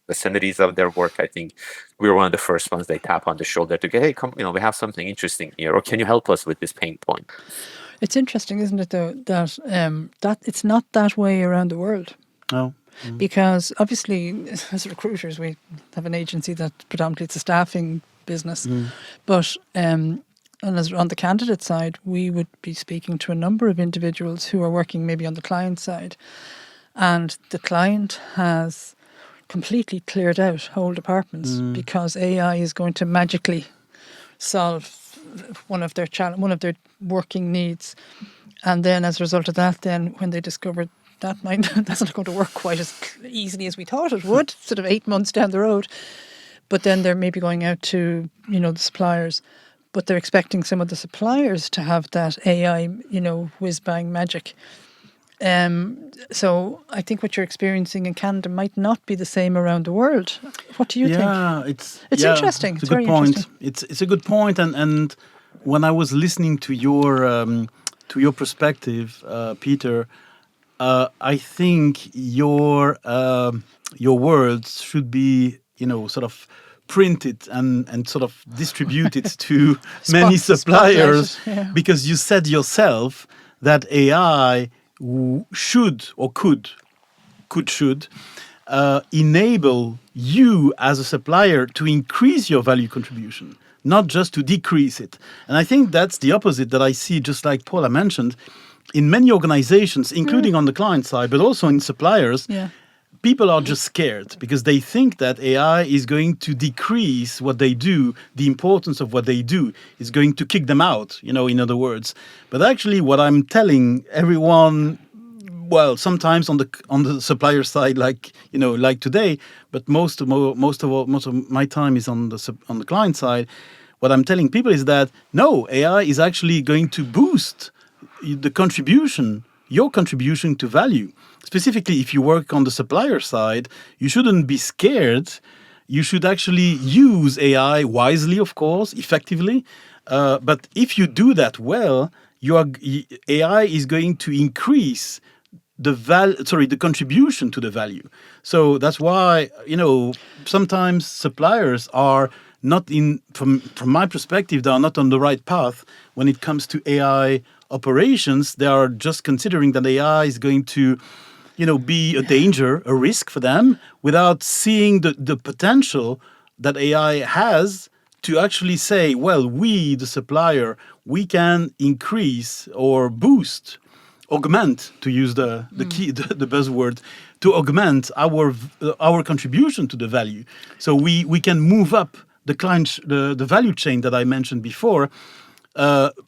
vicinities of their work, I think we're one of the first ones they tap on the shoulder to get, hey, come, we have something interesting here, or can you help us with this pain point? It's interesting, isn't it, though, that it's not that way around the world. Oh. Because obviously, as recruiters, we have an agency that predominantly it's a staffing business. But and as on the candidate side, we would be speaking to a number of individuals who are working maybe on the client side, and the client has completely cleared out whole departments because AI is going to magically solve one of their working needs. And then as a result of that, then when they discovered that that's not going to work quite as easily as we thought it would, sort of 8 months down the road. But then they're maybe going out to, the suppliers, but they're expecting some of the suppliers to have that AI, whiz-bang magic. So I think what you're experiencing in Canada might not be the same around the world. What do you think? Yeah, It's interesting. It's a very good point. interesting. It's a good point, and when I was listening to your perspective, Peter, I think your words should be sort of print it and sort of distribute it to many Spotlight suppliers it, yeah. because you said yourself that AI should or should enable you as a supplier to increase your value contribution, not just to decrease it. And I think that's the opposite that I see, just like Paula mentioned, in many organizations, including on the client side, but also in suppliers. Yeah. People are just scared because they think that AI is going to decrease what they do, the importance of what they do is going to kick them out, in other words. But actually, what I'm telling everyone, well, sometimes on the supplier side, like today, but most of my time is on the client side. What I'm telling people is that no, AI is actually going to boost your contribution to value. Specifically, if you work on the supplier side, you shouldn't be scared. You should actually use AI wisely, of course, effectively. But if you do that well, AI is going to increase the contribution to the value. So that's why sometimes suppliers are not from my perspective, they are not on the right path when it comes to AI operations. They are just considering that AI is going to be a danger, a risk for them, without seeing the potential that AI has to actually say, well, we, the supplier, we can increase or boost, augment, to use the key, the buzzword, to augment our contribution to the value. So we can move up the value chain that I mentioned before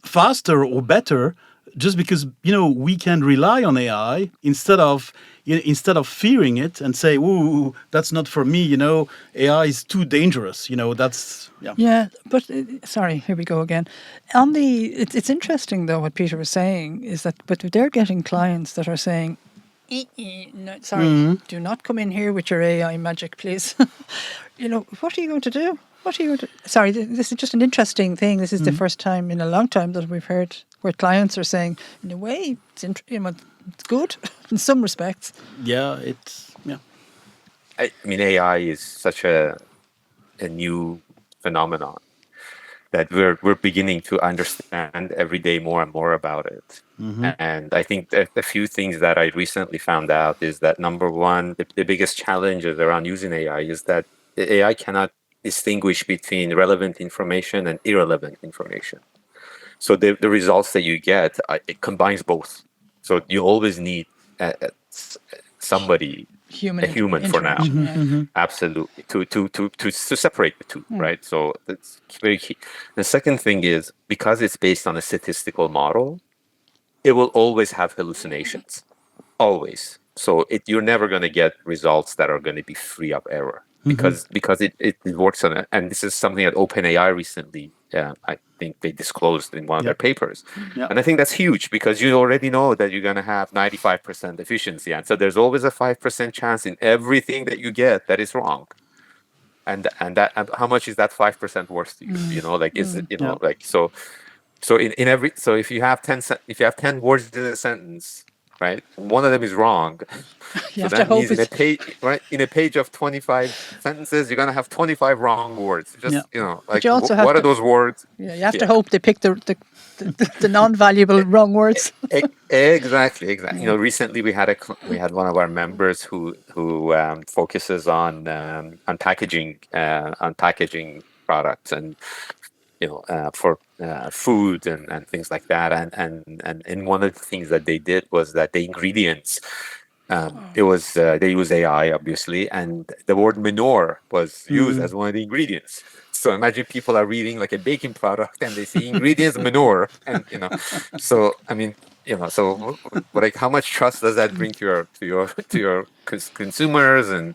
faster or better, just because we can rely on AI instead of fearing it and say, "Ooh, that's not for me." AI is too dangerous. That's yeah. Yeah, but sorry, here we go again. It's interesting though what Peter was saying is that, but they're getting clients that are saying, no, sorry, do not come in here with your AI magic, please. What are you going to do? What are you going to? Sorry, this is just an interesting thing. This is the first time in a long time that we've heard where clients are saying, in a way, it's good in some respects. Yeah, it's yeah. I mean, AI is such a new phenomenon that we're beginning to understand every day more and more about it. And I think that a few things that I recently found out is that number one, the biggest challenges around using AI is that the AI cannot distinguish between relevant information and irrelevant information. So the results that you get, it combines both. So you always need somebody, a human for now. Interaction. Yeah. Absolutely, to separate the two, right? So that's very key. The second thing is, because it's based on a statistical model, it will always have hallucinations, always. So you're never going to get results that are going to be free of error because it works on it. And this is something that OpenAI recently, I think they disclosed in one of their papers. Yeah. And I think that's huge because you already know that you're going to have 95% efficiency. And so there's always a 5% chance in everything that you get that is wrong. And how much is that 5% worth to you? Is it, so if you have 10 words in a sentence, right, one of them is wrong. You So have to that hope means in a it's page, right, in a page of 25 sentences, you're gonna have 25 wrong words. Just you also have what to- are those words? you have to hope they pick the non-valuable wrong words. Exactly. Recently we had one of our members who focuses on packaging products and for food and things like that. And one of the things that they did was that the ingredients, they use AI obviously, and the word manure was used as one of the ingredients. So imagine people are reading like a baking product and they see ingredients manure, and so I mean, so like how much trust does that bring to your consumers, and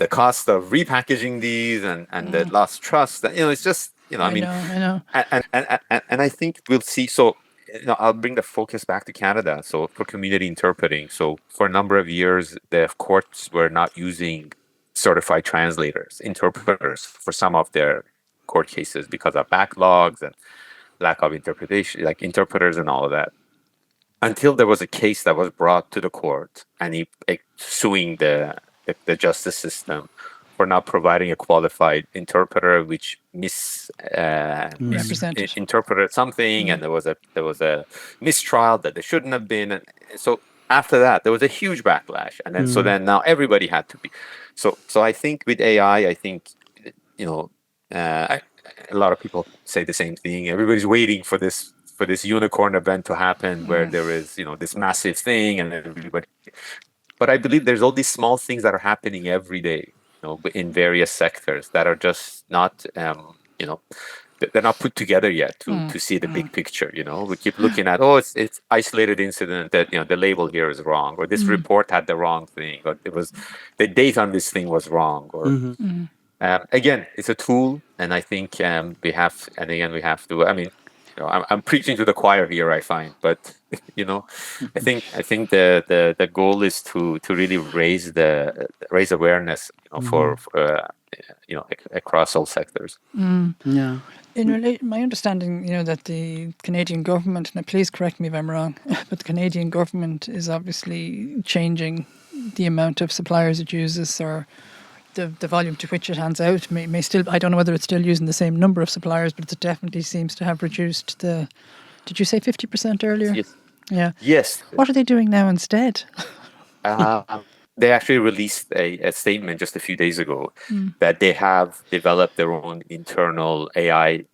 the cost of repackaging these and the lost trust. It's just I mean, I know. and I think we'll see. So I'll bring the focus back to Canada. So for community interpreting, so for a number of years, the courts were not using certified translators, interpreters for some of their court cases because of backlogs and lack of interpretation, like interpreters and all of that. Until there was a case that was brought to the court and he suing the justice system for not providing a qualified interpreter, which Represented. interpreted something, and there was a mistrial that there shouldn't have been. And so after that, there was a huge backlash, and then so then now everybody had to be. So I think with AI, I think you know, a lot of people say the same thing. Everybody's waiting for this unicorn event to happen where there is this massive thing and everybody. But I believe there's all these small things that are happening every day, in various sectors that are just not, they're not put together yet to see the big picture. We keep looking at, it's isolated incident that the label here is wrong, or this report had the wrong thing, or it was the date on this thing was wrong, or again, it's a tool, and I think we have to. I mean, I'm preaching to the choir here, I find, but I think the goal is to really raise awareness, for across all sectors. Yeah. My understanding, that the Canadian government, now please correct me if I'm wrong, but the Canadian government is obviously changing the amount of suppliers it uses, or the volume to which it hands out. May still, I don't know whether it's still using the same number of suppliers, but it definitely seems to have reduced the. Did you say 50% earlier? Yes. Yeah. Yes. What are they doing now instead? They actually released a statement just a few days ago that they have developed their own internal AI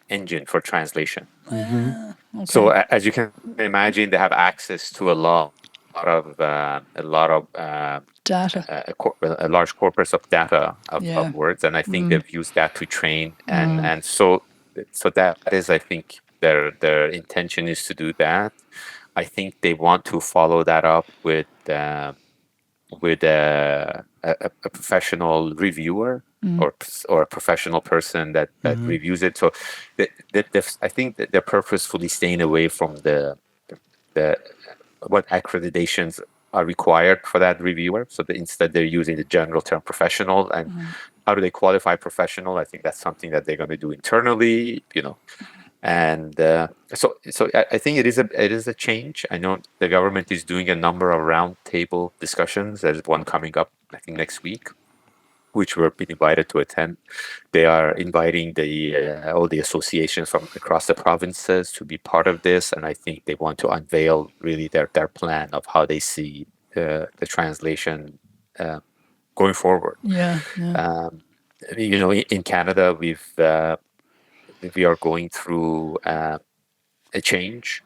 engine for translation. Okay. So as you can imagine, they have access to a lot of Data. a large corpus of data Yeah. of words, and I think they've used that to train, and so that is, I think, their intention is to do that. I think they want to follow that up with a professional reviewer, or a professional person that reviews it. So I think that they're purposefully staying away from the what accreditations are required for that reviewer. So instead they're using the general term professional. And how do they qualify professional? I think that's something that they're going to do internally, And so I think it is a change. I know the government is doing a number of roundtable discussions. There's one coming up, I think, next week, which we're being invited to attend. They are inviting all the associations from across the provinces to be part of this, and I think they want to unveil really their plan of how they see the translation going forward. Yeah. In Canada, we are going through a change,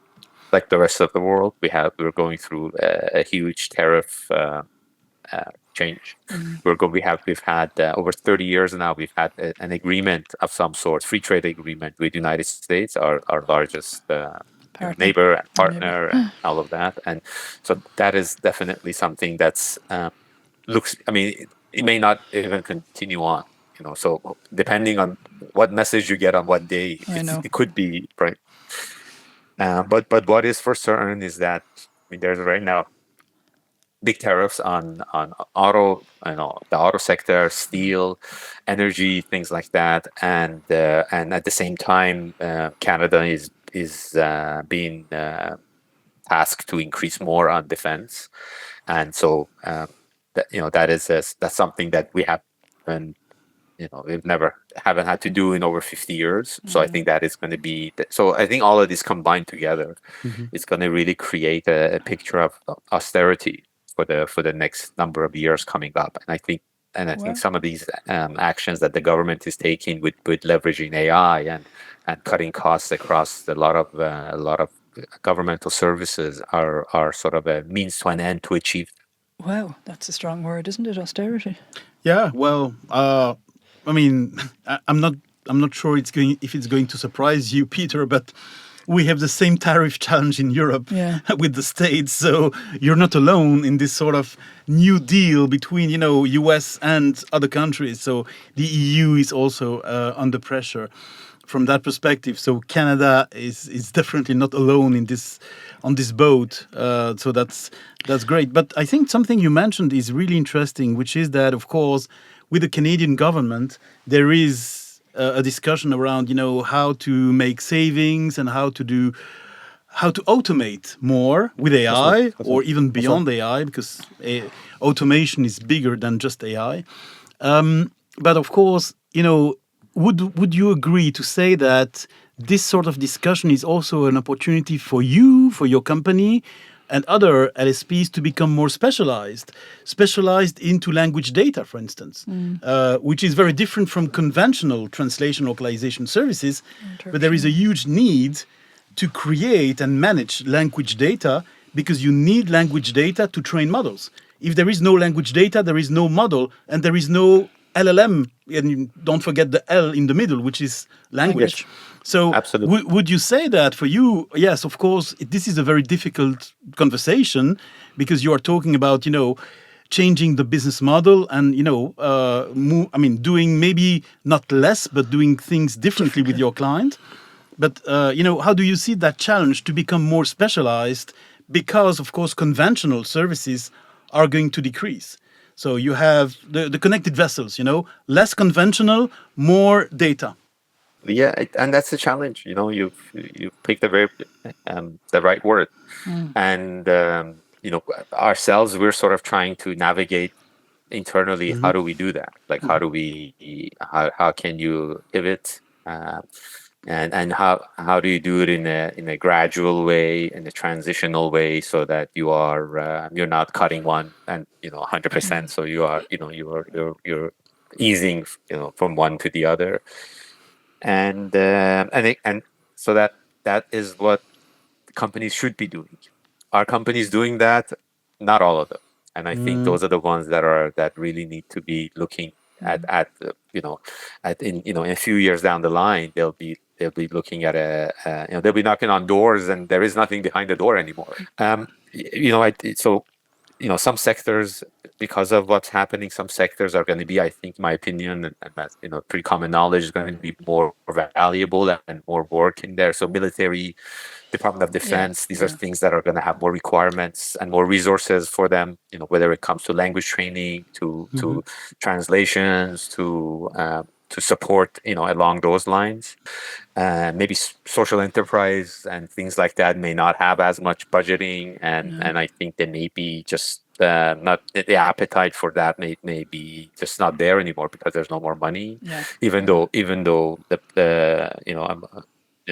like the rest of the world. We're going through a huge tariff change. We've had over 30 years now. We've had an agreement of some sort, free trade agreement with the United States, our largest neighbor and partner, and all of that. And so that is definitely something that's looks. I mean, it may not even continue on. So depending on what message you get on what day, it could be right. But what is for certain is that there's right now big tariffs on auto, the auto sector, steel, energy, things like that, and at the same time, Canada is being tasked to increase more on defense, and so that's something that we have, and we've haven't had to do in over 50 years. So I think that is going to be. So I think all of this combined together is going to really create a picture of austerity for the next number of years coming up. And I think some of these actions that the government is taking with leveraging AI and cutting costs across a lot of governmental services are sort of a means to an end to achieve. Wow, that's a strong word, isn't it? Austerity. Yeah. Well, I mean, I'm not sure if it's going to surprise you, Peter, but we have the same tariff challenge in Europe with the States. So you're not alone in this sort of new deal between, US and other countries. So the EU is also under pressure from that perspective. So Canada is definitely not alone on this boat. So that's great. But I think something you mentioned is really interesting, which is that, of course, with the Canadian government, there is a discussion around, how to make savings and how to automate more with AI, or even beyond AI, because automation is bigger than just AI. But of course, would you agree to say that this sort of discussion is also an opportunity for you, for your company, and other LSPs to become more specialized into language data, for instance, which is very different from conventional translation localization services. But there is a huge need to create and manage language data because you need language data to train models. If there is no language data, there is no model, and there is no LLM, and don't forget the L in the middle, which is language. So Absolutely. would you say that for you, yes, of course, this is a very difficult conversation because you are talking about, changing the business model and, doing maybe not less, but doing things differently with your client. But, how do you see that challenge to become more specialized? Because, of course, conventional services are going to decrease. So you have the connected vessels, less conventional, more data. Yeah, and that's the challenge. You've picked the right word, and ourselves, we're sort of trying to navigate internally. How do we do that? Like, how can you pivot, and how do you do it in a gradual way, in a transitional way, so that you're not cutting one and 100%. So you're easing from one to the other, and so that is what companies should be doing. Are companies doing that? Not all of them. And I think those are the ones that really need to be looking in a few years down the line. They'll be looking at they'll be knocking on doors, and there is nothing behind the door anymore. Some sectors, because of what's happening, some sectors are going to be, I think, my opinion, and that's pretty common knowledge, is going to be more valuable and more work in there. So military, Department of Defense, these are things that are going to have more requirements and more resources for them. Whether it comes to language training, to translations, to support, along those lines. Maybe social enterprise and things like that may not have as much budgeting, and I think there may be just not the appetite for that may be just not there anymore because there's no more money. Even though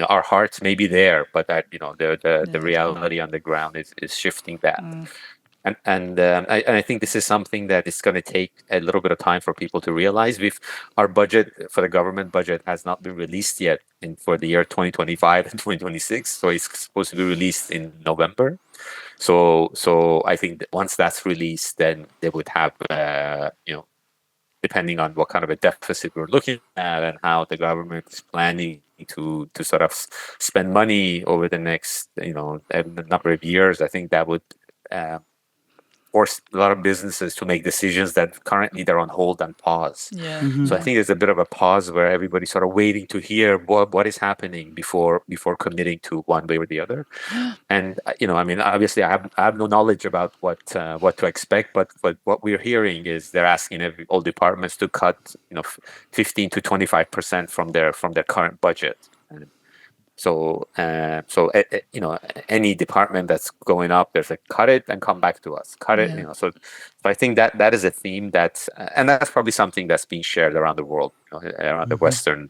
our hearts may be there, but that the reality on the ground is shifting that. And I think this is something that is going to take a little bit of time for people to realize. Our budget for the government budget has not been released yet for the year 2025 and 2026. So it's supposed to be released in November. So I think that once that's released, then they would have, depending on what kind of a deficit we're looking at and how the government is planning to sort of spend money over the next, a number of years, I think that would force a lot of businesses to make decisions that currently they're on hold and pause. So I think there's a bit of a pause where everybody's sort of waiting to hear what is happening before committing to one way or the other. And obviously I have no knowledge about what to expect, but what we're hearing is they're asking all departments to cut 15 to 25% from their current budget. So any department that's going up, there's cut it and come back to us. Cut it, So I think that is a theme and that's probably something that's being shared around the world, around the Western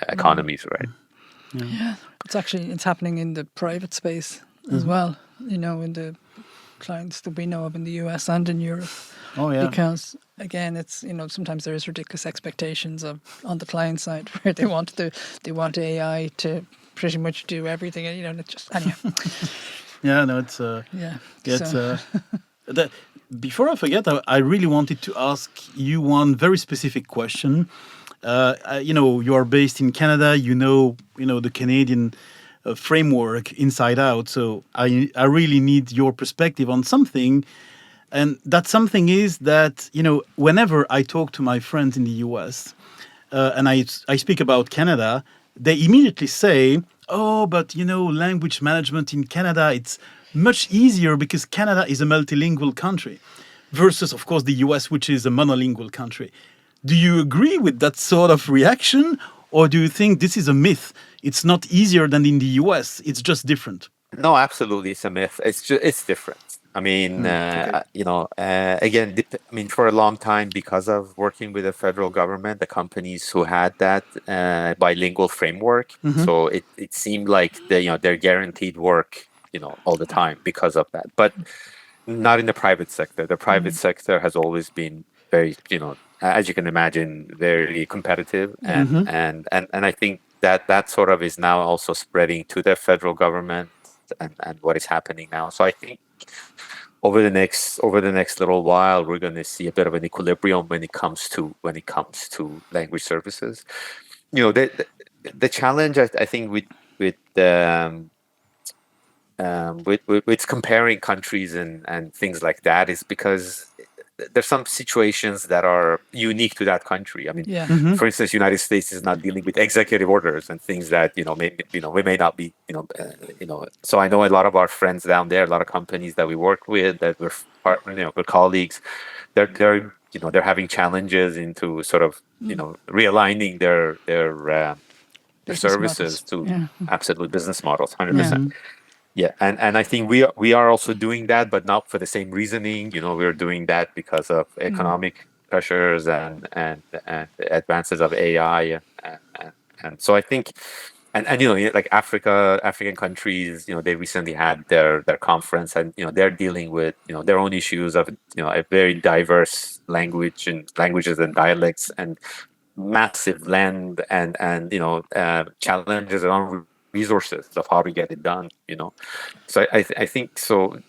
economies, right? Yeah, it's happening in the private space as well. In the clients that we know of in the US and in Europe. Oh yeah. Because again, it's sometimes there is ridiculous expectations on the client side where they want AI to pretty much do everything, and it's just anyhow. Yeah, no, it's before I forget, I really wanted to ask you one very specific question. You are based in Canada. The Canadian framework inside out. So I really need your perspective on something. And that something is that, whenever I talk to my friends in the US and I speak about Canada, they immediately say, oh, but, language management in Canada, it's much easier because Canada is a multilingual country versus, of course, the US, which is a monolingual country. Do you agree with that sort of reaction? Or do you think this is a myth? It's not easier than in the US. It's just different. No, absolutely, it's a myth. It's different. I mean, Okay. again, I mean, for a long time, because of working with the federal government, the companies who had that bilingual framework, so it seemed like they're guaranteed work, all the time because of that. But not in the private sector. The private sector has always been very, as you can imagine, very competitive, Yeah. and I think that sort of is now also spreading to the federal government and what is happening now. So I think over the next little while, we're going to see a bit of an equilibrium when it comes to language services. The challenge I think with comparing countries and things like that is because there's some situations that are unique to that country. I mean, Yeah. for instance, United States is not dealing with executive orders and things that we may not be So I know a lot of our friends down there, a lot of companies that we work with, that we're colleagues. They're having challenges into sort of realigning their Business services models. to Yeah. absolute business models, Yeah. 100%. Yeah, and I think we are also doing that, but not for the same reasoning. We're doing that because of economic pressures and the advances of AI, and so I think, and like African countries, they recently had their conference, and they're dealing with their own issues of a very diverse languages and dialects, and massive land and challenges around resources of how to get it done. So I think so,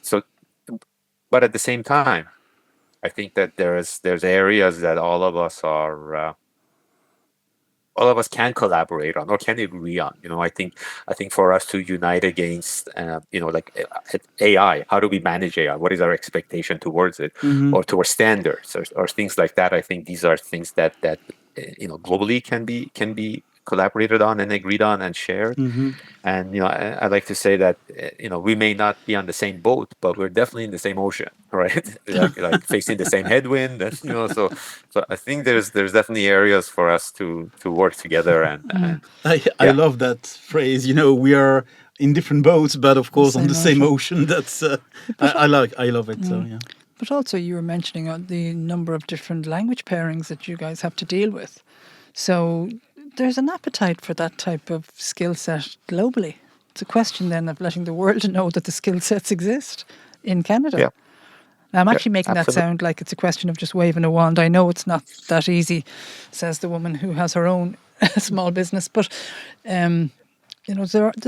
but at the same time, I think that there's areas that all of us can collaborate on or can agree on. I think for us to unite against like AI, how do we manage AI? What is our expectation towards it, or towards standards, or things like that? I think these are things that globally can be collaborated on and agreed on and shared. And I like to say that we may not be on the same boat, but we're definitely in the same ocean, right? like facing the same headwind, and so I think there's definitely areas for us to work together, and I yeah, love that phrase. We are in different boats, but of The course on the same same ocean. ocean. That's But I love it. So yeah. but also you were mentioning the number of different language pairings that you guys have to deal with. So there's an appetite for that type of skill set globally. It's a question then of letting the world know that the skill sets exist in Canada. yeah, Now, I'm yeah, actually making that absolutely. sound like it's a question of just waving a wand. I know it's not that easy, says the woman who has her own small business. But, the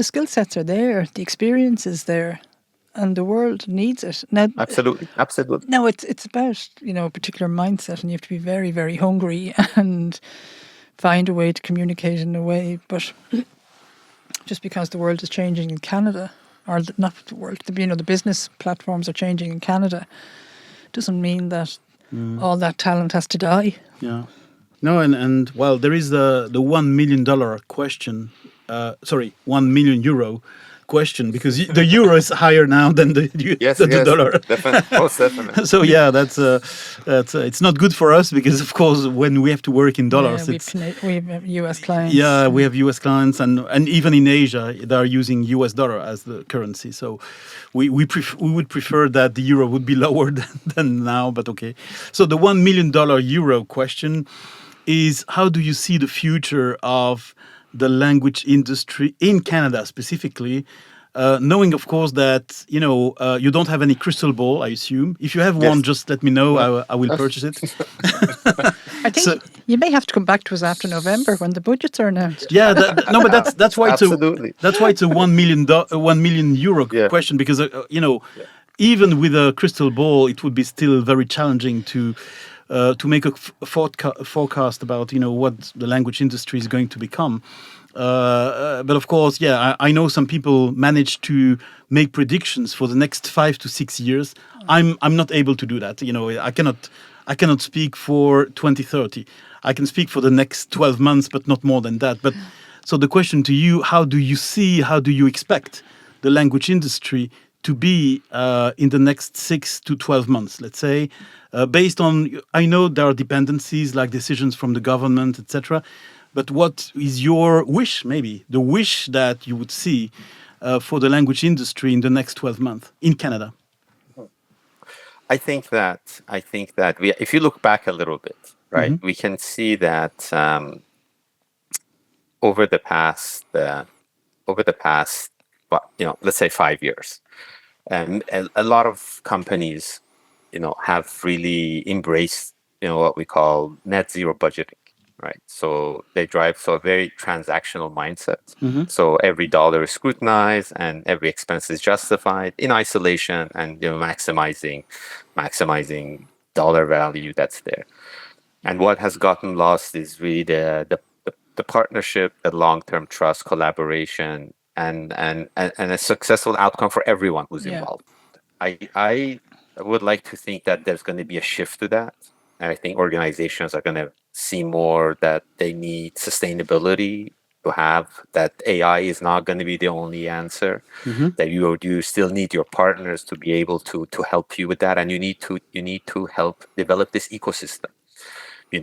skill sets are there, the experience is there, and the world needs it. Absolutely, absolutely. Now it's about, a particular mindset, and you have to be very, very hungry and find a way to communicate in a way. But just because the world is changing in Canada, or not the world, the business platforms are changing in Canada, doesn't mean that all that talent has to die. Yeah. No, and well, there is the $1 million question. Sorry, €1 million question, because the euro is higher now than Yes, the yes, dollar. definitely, most definitely. So yeah, that's it's not good for us, because of course when we have to work in Yeah, dollars, it's we have US clients. yeah, we have US clients, and even in Asia they are using US dollar as the currency. So we would prefer that the euro would be lower than now, but okay. So the $1 million euro question is, how do you see the future of the language industry in Canada specifically? Knowing, of course, that you don't have any crystal ball, I assume. If you have one, Yes. just let me know. No. I will purchase it. I think So you may have to come back to us after November when the budgets are announced. yeah, no, but that's why Absolutely. it's a €1 million Yeah. question, because Yeah. even with a crystal ball, it would be still very challenging to make a forecast about what the language industry is going to become. But of course, yeah, I know some people manage to make predictions for the next 5 to 6 years. I'm not able to do that. I cannot speak for 2030. I can speak for the next 12 months, but not more than that. But so the question to you: how do you expect the language industry to be in the next 6 to 12 months, let's say, based on, I know there are dependencies like decisions from the government, etc. But what is your wish, maybe the wish that you would see for the language industry in the next 12 months in Canada? I think that if you look back a little bit, right, we can see that over the past over the past, let's say 5 years, a lot of companies, have really embraced, what we call net zero budgeting, right? So they drive a very transactional mindset. So every dollar is scrutinized and every expense is justified in isolation, and maximizing dollar value that's there. And what has gotten lost is really the partnership, the long-term trust, collaboration, and a successful outcome for everyone who's Yeah. involved. I would like to think that there's going to be a shift to that. And I think organizations are going to see more that they need sustainability to have, that AI is not going to be the only answer, that you still need your partners to be able to help you with that, and you need to help develop this ecosystem. I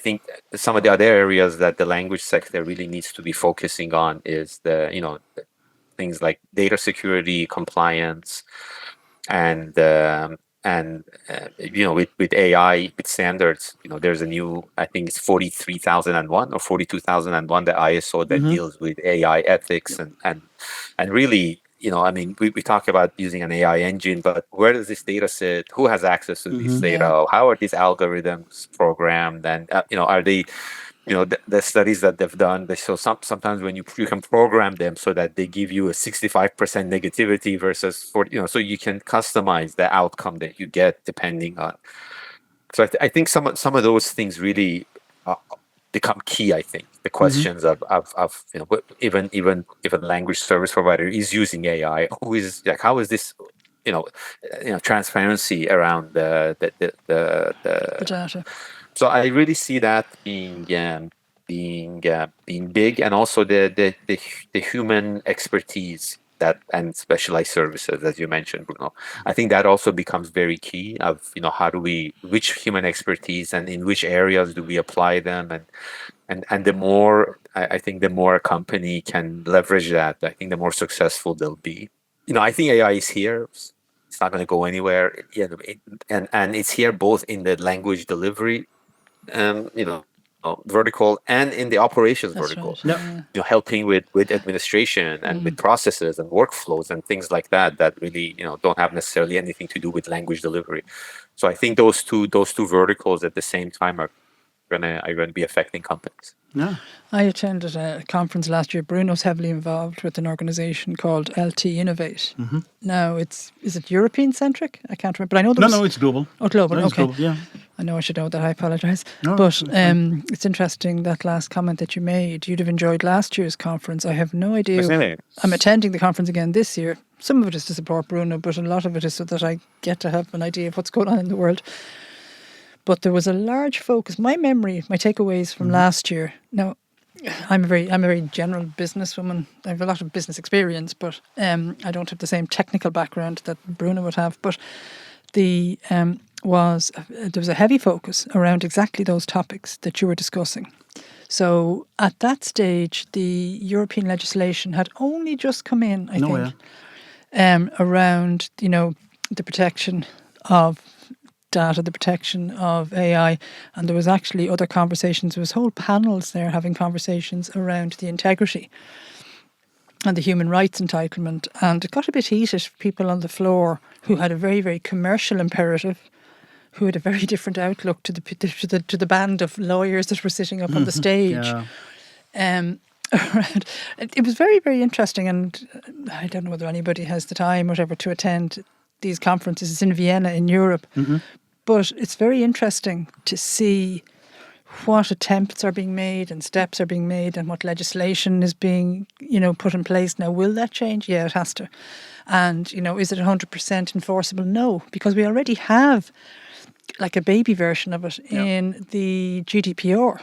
think some of the other areas that the language sector really needs to be focusing on is things like data security, compliance, and with AI, with standards. There's a new, I think it's 43,001 or 42,001, the ISO that deals with AI ethics, and really, I mean, we talk about using an AI engine, but where does this data sit? Who has access to this Yeah. data? How are these algorithms programmed? And are they, the studies that they've done, they show sometimes when you can program them so that they give you a 65% negativity versus 40, so you can customize the outcome that you get depending on. So I think some of those things really become key. I think the questions of even if a language service provider is using AI, who is like, how is this, transparency around The data. so I really see that being big, and also the human expertise that, and specialized services, as you mentioned, Bruno. I think that also becomes very key of, how do we, which human expertise and in which areas do we apply them, and the more, I think the more a company can leverage that, I think the more successful they'll be. I think AI is here. It's not going to go anywhere. And it's here both in the language delivery, vertical, and in the operations That's vertical. right. Yeah. Yeah. Helping with administration and with processes and workflows and things like that really, don't have necessarily anything to do with language delivery. So I think those two verticals at the same time are gonna be affecting companies. Yeah. I attended a conference last year. Bruno's heavily involved with an organisation called LT Innovate. Now, is it European centric? I can't remember, but I know there was. No, it's global. Oh, global. No, it's Okay. global. Yeah. I know I should know that. I apologise. No, But it's fine. it's interesting, that last comment that you made. You'd have enjoyed last year's conference. I have no idea. Isn't it? I'm attending the conference again this year. Some of it is to support Bruno, but a lot of it is so that I get to have an idea of what's going on in the world. But there was a large focus. My takeaways from last year. Now, I'm a very general businesswoman. I have a lot of business experience, but I don't have the same technical background that Bruno would have. But there was a heavy focus around exactly those topics that you were discussing. So at that stage, the European legislation had only just come in, I think, around the protection of data, the protection of AI, and there was actually other conversations. There was whole panels there having conversations around the integrity and the human rights entitlement, and it got a bit heated. People on the floor who had a very, very commercial imperative, who had a very different outlook to the band of lawyers that were sitting up on the stage. Yeah. It was very, very interesting, and I don't know whether anybody has the time, whatever, to attend these conferences. It's in Vienna, in Europe, but it's very interesting to see what attempts are being made and steps are being made and what legislation is being, put in place. Now, will that change? Yeah, it has to. And, is it 100% enforceable? No, because we already have like a baby version of it in the GDPR.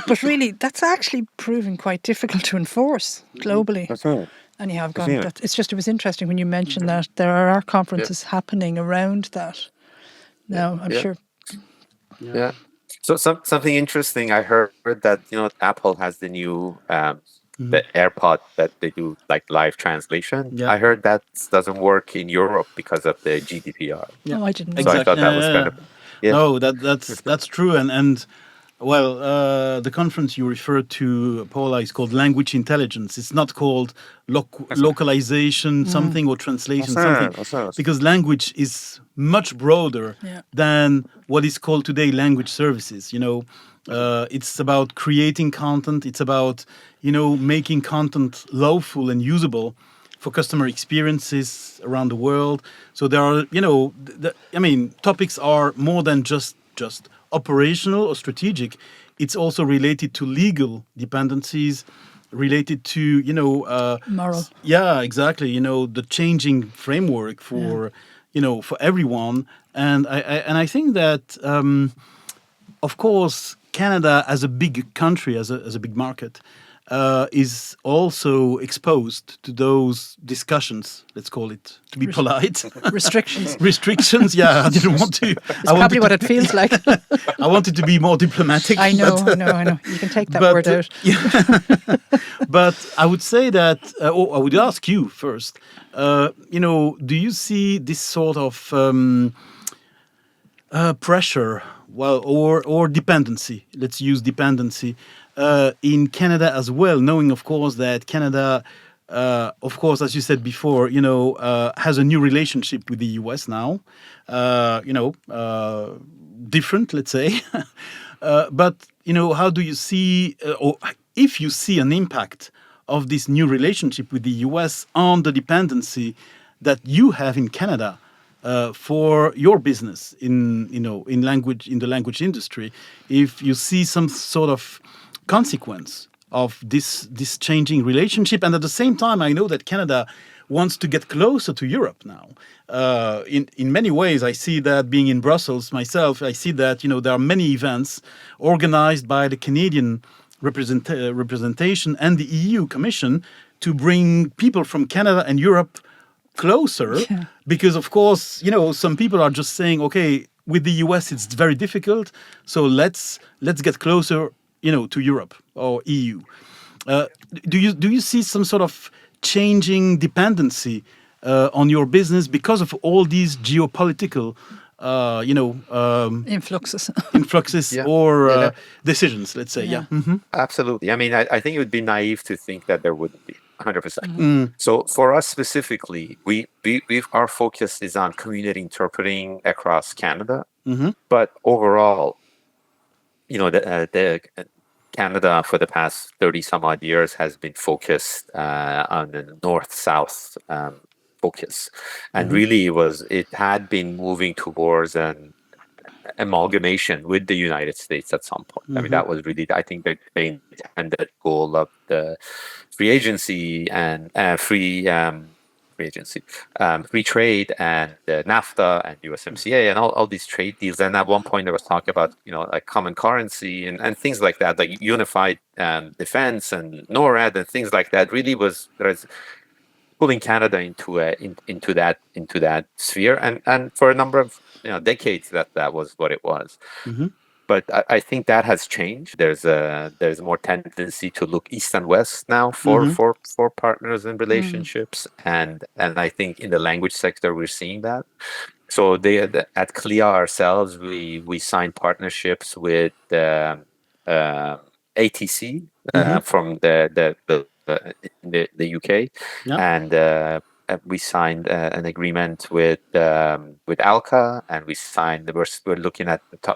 But really, that's actually proving quite difficult to enforce globally. That's right. And you have Yeah. gone. It was interesting when you mentioned that there are conferences happening around that. Now, I'm sure. Yeah. So something interesting. I heard that Apple has the new the AirPod that they do like live translation. Yeah. I heard that doesn't work in Europe because of the GDPR. Yeah. Oh, I didn't know So I that. thought Exactly. that was kind of yeah. No, that's true, and well, the conference you referred to, Paula, is called Language Intelligence. It's not called localization something or translation something, because language is much broader Yeah. than what is called today language services. It's about creating content. It's about making content lawful and usable for customer experiences around the world. So there are, topics are more than just operational or strategic. It's also related to legal dependencies, related to Moral. yeah, exactly. The changing framework for for everyone, and I think that of course Canada as a big country, as a big market, is also exposed to those discussions. Let's call it, to be polite. Restrictions. Restrictions. Yeah, I didn't want to. It's probably what it feels like. I wanted to be more diplomatic. I know. You can take that word out. But I would say that, or I would ask you first. Do you see this sort of pressure, well, or dependency? Let's use dependency in Canada as well, knowing, of course, that Canada, of course, as you said before, has a new relationship with the US now. Different, let's say. But how do you see, or if you see an impact of this new relationship with the US on the dependency that you have in Canada for your business in the language industry, if you see some sort of consequence of this changing relationship, and at the same time, I know that Canada wants to get closer to Europe now. In many ways, I see that being in Brussels myself, I see that there are many events organized by the Canadian representation and the EU Commission to bring people from Canada and Europe closer, because of course some people are just saying, okay, with the US it's very difficult, so let's get closer to Europe or EU. Do you see some sort of changing dependency on your business because of all these geopolitical influxes or decisions, let's say? Absolutely. I mean, I think it would be naive to think that there wouldn't be 100%. So for us specifically, our focus is on community interpreting across Canada. But overall, the Canada for the past 30 some odd years has been focused on the north-south focus, and really it had been moving towards an amalgamation with the United States at some point. I mean, that was really, I think, the intended goal of the free agency and free trade and NAFTA and USMCA and all these trade deals. And at one point there was talk about, like common currency and things like that, like unified defense and NORAD and things like that. Really there's pulling Canada into that sphere, and for a number of decades that was what it was. But I think that has changed. There's more tendency to look east and west now for partners and relationships, and I think in the language sector we're seeing that. So at CLIA ourselves, we signed partnerships with ATC from the UK, and we signed an agreement with ALCA, and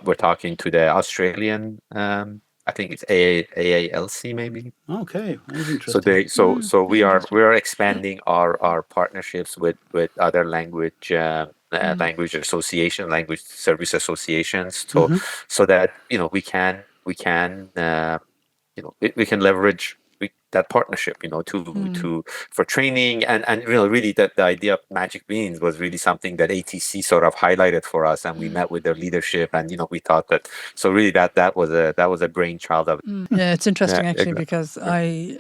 we're talking to the Australian. I think it's AALC maybe. Okay, that's interesting. So we are expanding our partnerships with other language association, language service associations, so that we can leverage that partnership, for training and really the idea of Magic Beans was really something that ATC sort of highlighted for us, and we met with their leadership, and we thought that really that was a brainchild of. Yeah, it's interesting actually, because I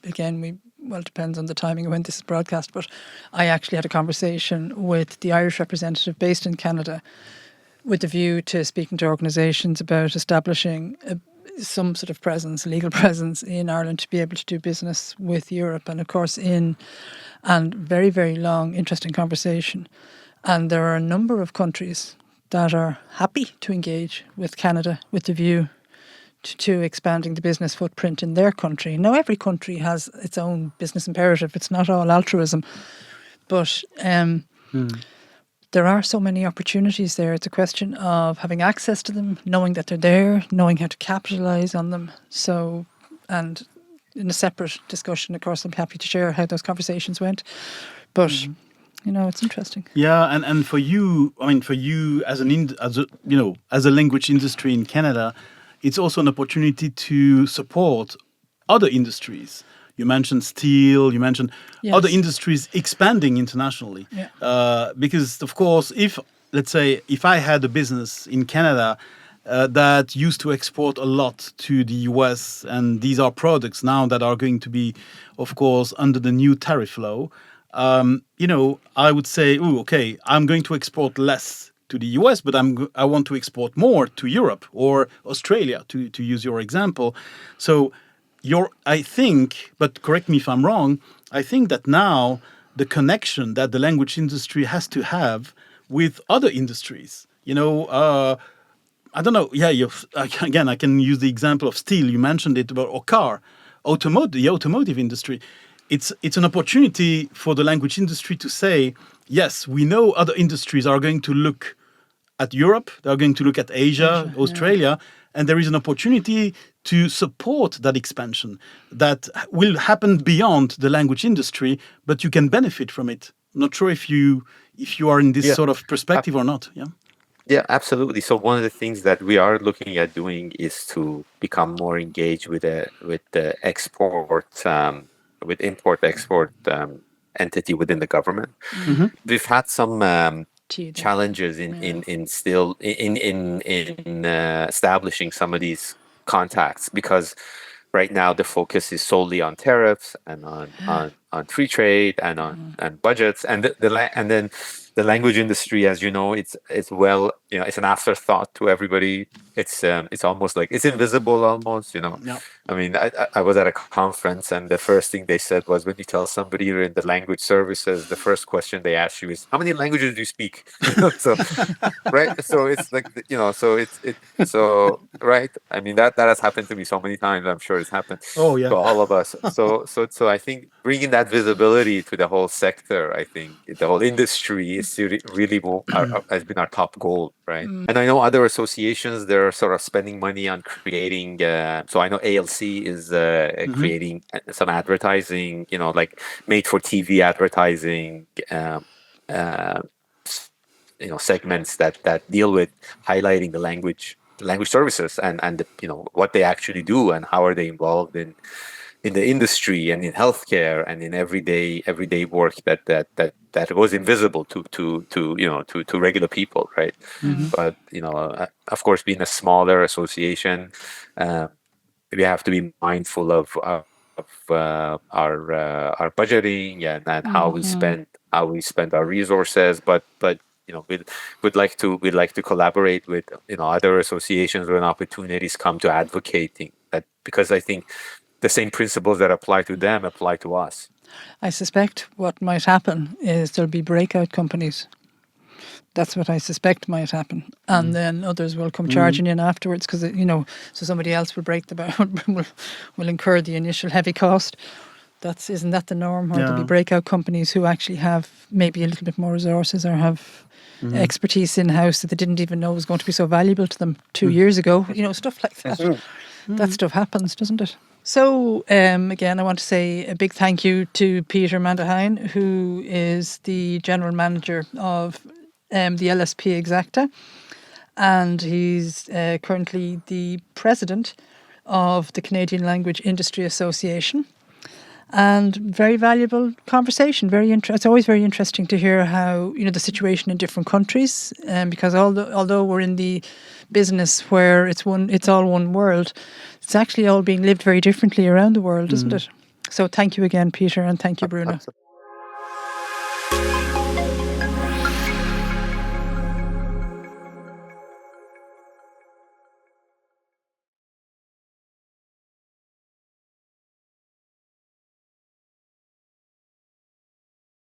again it depends on the timing of when this is broadcast, but I actually had a conversation with the Irish representative based in Canada with the view to speaking to organisations about establishing some sort of presence, legal presence in Ireland to be able to do business with Europe. And of course, and very, very long, interesting conversation. And there are a number of countries that are happy to engage with Canada with the view to expanding the business footprint in their country. Now, every country has its own business imperative. It's not all altruism. But there are so many opportunities there. It's a question of having access to them, knowing that they're there, knowing how to capitalise on them. So, and in a separate discussion, of course, I'm happy to share how those conversations went. But it's interesting. Yeah, and for you, as as a language industry in Canada, it's also an opportunity to support other industries. You mentioned steel, you mentioned other industries expanding internationally. Yeah. Because, of course, if I had a business in Canada that used to export a lot to the US, and these are products now that are going to be, of course, under the new tariff law, I would say, okay, I'm going to export less to the US, but I want to export more to Europe or Australia, to use your example. So I think, but correct me if I'm wrong, I think that now the connection that the language industry has to have with other industries, I don't know. Yeah, again, I can use the example of steel. You mentioned it, or car, the automotive industry. It's an opportunity for the language industry to say, yes, we know other industries are going to look at Europe, they're going to look at Asia, Australia, and there is an opportunity to support that expansion that will happen beyond the language industry, but you can benefit from it. I'm not sure if you are in this sort of perspective or not. Yeah. Yeah, absolutely. So one of the things that we are looking at doing is to become more engaged with the import-export entity within the government. Mm-hmm. We've had some challenges in establishing some of these contacts, because right now the focus is solely on tariffs and on free trade and on budgets, and then the language industry, as you know, it's it's an afterthought to everybody. It's almost like it's invisible almost. Yeah. I mean, I was at a conference, and the first thing they said was, when you tell somebody you're in the language services, the first question they ask you is, how many languages do you speak? So, right. So it's like, so right. I mean, that has happened to me so many times. I'm sure it's happened Oh yeah. to all of us. So I think bringing that visibility to the whole sector, I think the whole industry is really has been our top goal, right? And I know other associations, they're sort of spending money on creating. So I know ALC is creating some advertising, like made for TV advertising, segments that deal with highlighting the language services and what they actually do and how are they involved in the industry and in healthcare and in everyday work that was invisible to regular people, right? But of course, being a smaller association, we have to be mindful of our budgeting and how we spend our resources. But we'd like to collaborate with other associations when opportunities come to advocating that, because I think the same principles that apply to them apply to us. I suspect what might happen is there'll be breakout companies. That's what I suspect might happen. And then others will come charging in afterwards, because, so somebody else will break the will incur the initial heavy cost. Isn't that the norm? Or there'll be breakout companies who actually have maybe a little bit more resources or have expertise in-house that they didn't even know was going to be so valuable to them 2 years ago. Stuff like that. That stuff happens, doesn't it? So, again, I want to say a big thank you to Peter Madahian, who is the General Manager of the LSP Exacta, and he's currently the President of the Canadian Language Industry Association. And very valuable conversation. It's always very interesting to hear how the situation in different countries, because although we're in the business where it's all one world, it's actually all being lived very differently around the world, isn't it? So thank you again, Peter, and thank you, Bruno.